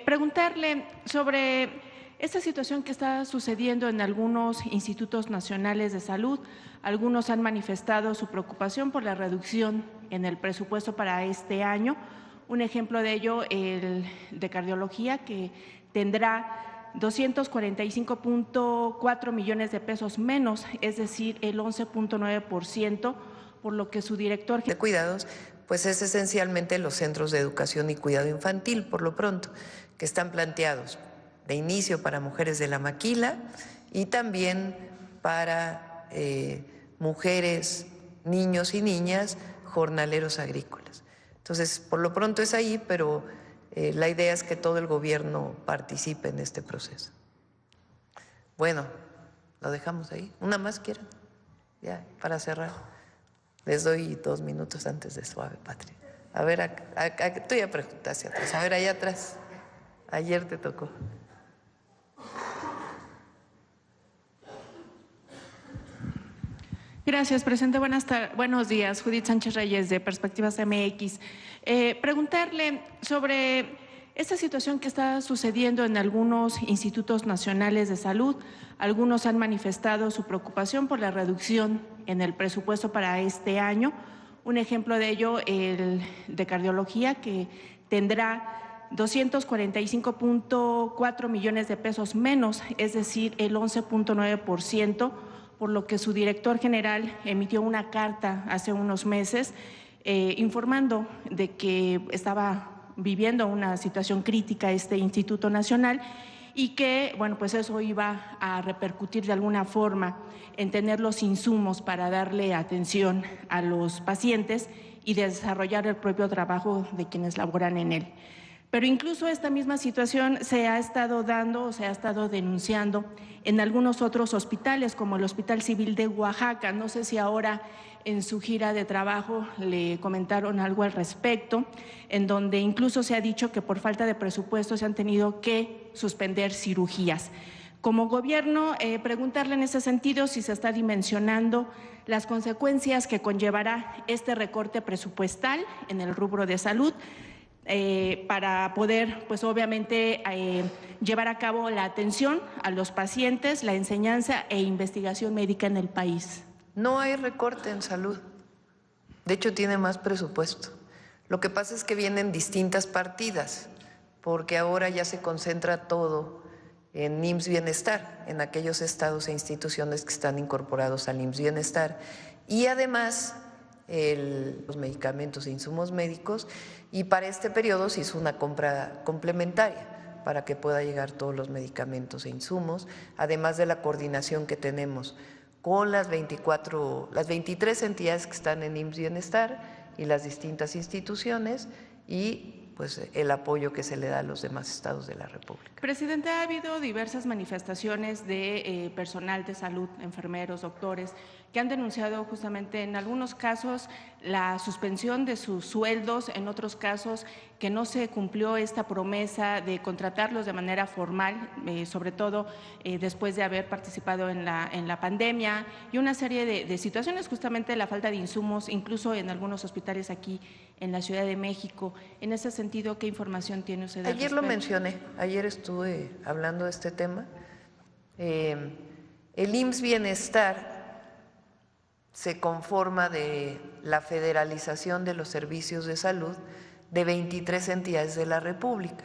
Preguntarle sobre esta situación que está sucediendo en algunos institutos nacionales de salud. Algunos han manifestado su preocupación por la reducción en el presupuesto para este año. Un ejemplo de ello, el de cardiología, que tendrá 245.4 millones de pesos menos, es decir, el 11.9%, por lo que su director de cuidados, pues es esencialmente los centros de educación y cuidado infantil, por lo pronto, que están planteados de inicio para mujeres de la maquila y también para mujeres, niños y niñas jornaleros agrícolas. Entonces, por lo pronto es ahí, pero la idea es que todo el gobierno participe en este proceso. Bueno, lo dejamos ahí. ¿Una más quieren? Ya, para cerrar. Les doy 2 minutos antes de Suave Patria. A ver, tú ya preguntaste atrás. A ver, allá atrás. Ayer te tocó. Gracias, presidente. Buenos días. Judith Sánchez Reyes, de Perspectivas MX. Preguntarle sobre esta situación que está sucediendo en algunos institutos nacionales de salud. Algunos han manifestado su preocupación por la reducción en el presupuesto para este año. Un ejemplo de ello, el de cardiología, que tendrá 245.4 millones de pesos menos, es decir, el 11.9%, por lo que su director general emitió una carta hace unos meses informando de que estaba viviendo una situación crítica este Instituto Nacional y que, bueno, pues eso iba a repercutir de alguna forma en tener los insumos para darle atención a los pacientes y desarrollar el propio trabajo de quienes laboran en él. Pero incluso esta misma situación se ha estado dando o se ha estado denunciando en algunos otros hospitales, como el Hospital Civil de Oaxaca. No sé si ahora en su gira de trabajo le comentaron algo al respecto, en donde incluso se ha dicho que por falta de presupuesto se han tenido que suspender cirugías. Como gobierno, preguntarle en ese sentido si se está dimensionando las consecuencias que conllevará este recorte presupuestal en el rubro de salud, para poder, pues obviamente, llevar a cabo la atención a los pacientes, la enseñanza e investigación médica en el país. No hay recorte en salud. De hecho, tiene más presupuesto. Lo que pasa es que vienen distintas partidas, porque ahora ya se concentra todo en IMSS Bienestar, en aquellos estados e instituciones que están incorporados al IMSS Bienestar. Y además, los medicamentos e insumos médicos, y para este periodo se hizo una compra complementaria para que pueda llegar todos los medicamentos e insumos, además de la coordinación que tenemos con las 23 entidades que están en IMSS Bienestar y las distintas instituciones, y pues el apoyo que se le da a los demás estados de la República. Presidente, ha habido diversas manifestaciones de personal de salud, enfermeros, doctores, que han denunciado justamente en algunos casos la suspensión de sus sueldos, en otros casos que no se cumplió esta promesa de contratarlos de manera formal, sobre todo después de haber participado en la pandemia, y una serie de situaciones, justamente la falta de insumos, incluso en algunos hospitales aquí en la Ciudad de México. En ese sentido, ¿qué información tiene usted? Ayer lo mencioné, ayer estuve hablando de este tema. El IMSS Bienestar se conforma de la federalización de los servicios de salud de 23 entidades de la República.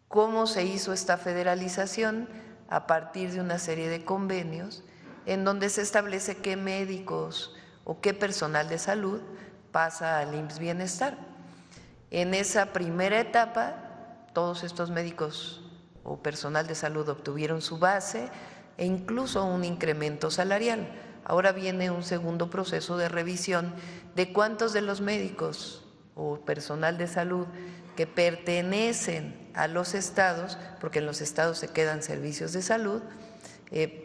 ¿Cómo se hizo esta federalización? A partir de una serie de convenios en donde se establece qué médicos o qué personal de salud pasa al IMSS Bienestar. En esa primera etapa, todos estos médicos o personal de salud obtuvieron su base e incluso un incremento salarial. Ahora viene un segundo proceso de revisión de cuántos de los médicos o personal de salud que pertenecen a los estados, porque en los estados se quedan servicios de salud,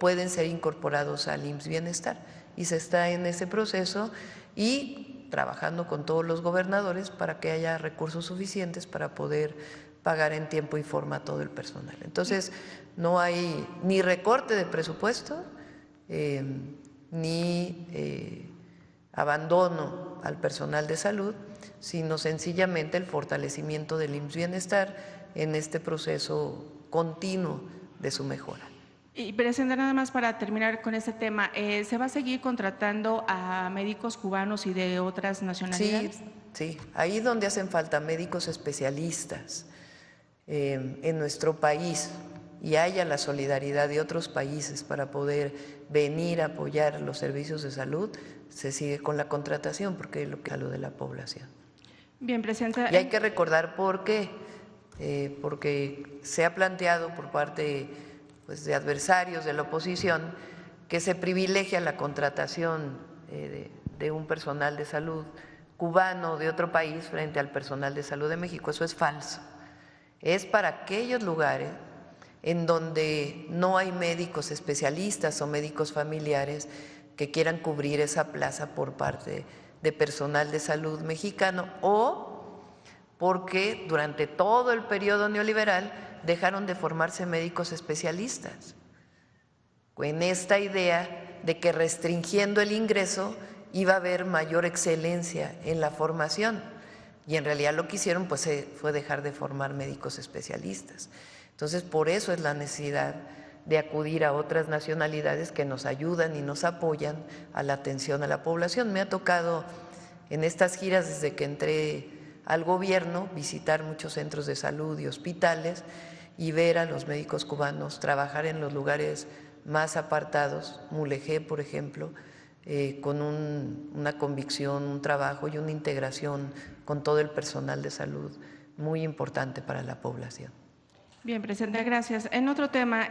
pueden ser incorporados al IMSS Bienestar. Y se está en ese proceso y trabajando con todos los gobernadores para que haya recursos suficientes para poder pagar en tiempo y forma a todo el personal. Entonces, no hay ni recorte de presupuesto, ni abandono al personal de salud, sino sencillamente el fortalecimiento del IMSS Bienestar en este proceso continuo de su mejora. Y presidente, nada más para terminar con este tema, ¿se va a seguir contratando a médicos cubanos y de otras nacionalidades? Sí, ahí donde hacen falta médicos especialistas en nuestro país y haya la solidaridad de otros países para poder venir a apoyar los servicios de salud, se sigue con la contratación porque es lo que es salud de la población. Bien, presidenta. Y hay que recordar por qué, porque se ha planteado por parte pues, de adversarios de la oposición que se privilegia la contratación de un personal de salud cubano de otro país frente al personal de salud de México. Eso es falso. Es para aquellos lugares en donde no hay médicos especialistas o médicos familiares que quieran cubrir esa plaza por parte de personal de salud mexicano, o porque durante todo el periodo neoliberal dejaron de formarse médicos especialistas, en esta idea de que restringiendo el ingreso iba a haber mayor excelencia en la formación, y en realidad lo que hicieron pues fue dejar de formar médicos especialistas. Entonces, por eso es la necesidad de acudir a otras nacionalidades que nos ayudan y nos apoyan a la atención a la población. Me ha tocado en estas giras, desde que entré al gobierno, visitar muchos centros de salud y hospitales y ver a los médicos cubanos trabajar en los lugares más apartados, Mulegé, por ejemplo, con una convicción, un trabajo y una integración con todo el personal de salud muy importante para la población. Bien, presidenta, gracias. En otro tema,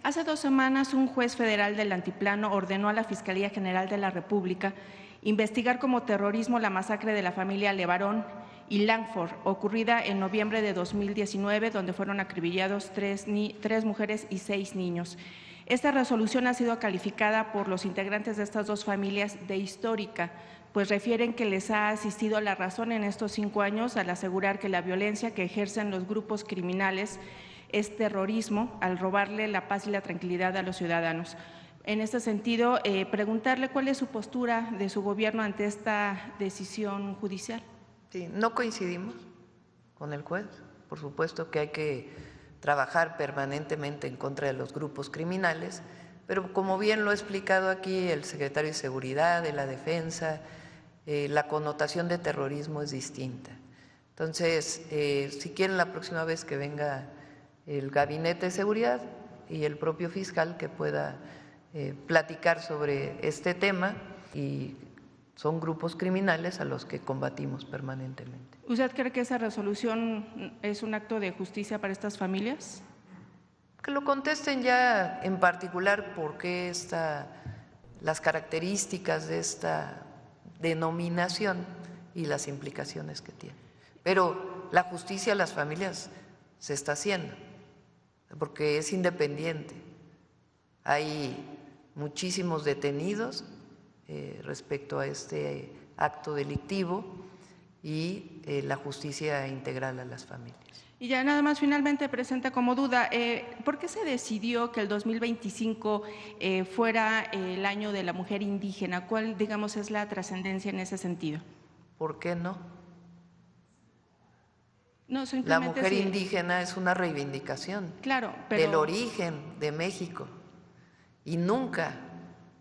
hace 2 semanas un juez federal del Altiplano ordenó a la Fiscalía General de la República investigar como terrorismo la masacre de la familia Levarón y Langford, ocurrida en noviembre de 2019, donde fueron acribillados 3 mujeres y 6 niños. Esta resolución ha sido calificada por los integrantes de estas 2 familias de histórica, pues refieren que les ha asistido la razón en estos 5 años al asegurar que la violencia que ejercen los grupos criminales es terrorismo al robarle la paz y la tranquilidad a los ciudadanos. En este sentido, preguntarle cuál es su postura de su gobierno ante esta decisión judicial. Sí, no coincidimos con el juez. Por supuesto que hay que trabajar permanentemente en contra de los grupos criminales, pero como bien lo ha explicado aquí el secretario de Seguridad, de la Defensa, la connotación de terrorismo es distinta. Entonces, si quieren, la próxima vez que venga el Gabinete de Seguridad y el propio fiscal, que pueda platicar sobre este tema, y son grupos criminales a los que combatimos permanentemente. ¿Usted cree que esa resolución es un acto de justicia para estas familias? Que lo contesten ya en particular por qué las características de esta denominación y las implicaciones que tiene. Pero la justicia a las familias se está haciendo, porque es independiente. Hay muchísimos detenidos respecto a este acto delictivo y la justicia integral a las familias. Y ya nada más finalmente presenta como duda, ¿por qué se decidió que el 2025 fuera el año de la mujer indígena? ¿Cuál, digamos, es la trascendencia en ese sentido? ¿Por qué no? No, la mujer indígena es una reivindicación, claro, del origen de México, y nunca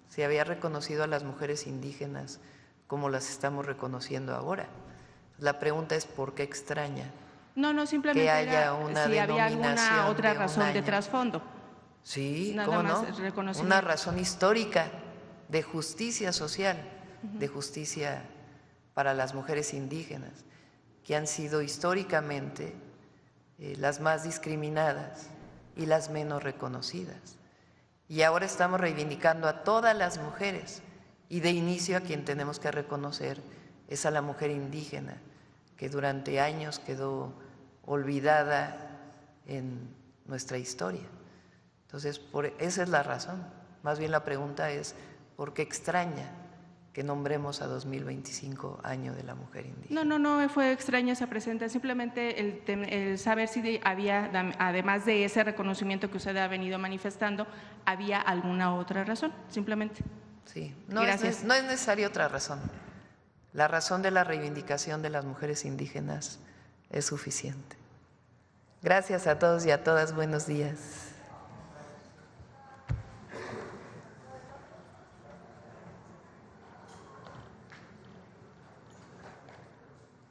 se había reconocido a las mujeres indígenas como las estamos reconociendo ahora. La pregunta es ¿por qué extraña? No, simplemente que haya una si había alguna otra razón de año. Trasfondo. Sí, nada ¿cómo más no? Una razón histórica de justicia social, de justicia para las mujeres indígenas, que han sido históricamente las más discriminadas y las menos reconocidas. Y ahora estamos reivindicando a todas las mujeres, y de inicio a quien tenemos que reconocer es a la mujer indígena, que durante años quedó olvidada en nuestra historia. Entonces, esa es la razón. Más bien la pregunta es, ¿por qué extraña que nombremos a 2025 año de la mujer indígena? No fue extraña esa presencia, simplemente el saber si había, además de ese reconocimiento que usted ha venido manifestando, había alguna otra razón, simplemente. Sí, no es necesaria otra razón. La razón de la reivindicación de las mujeres indígenas es suficiente. Gracias a todos y a todas, buenos días.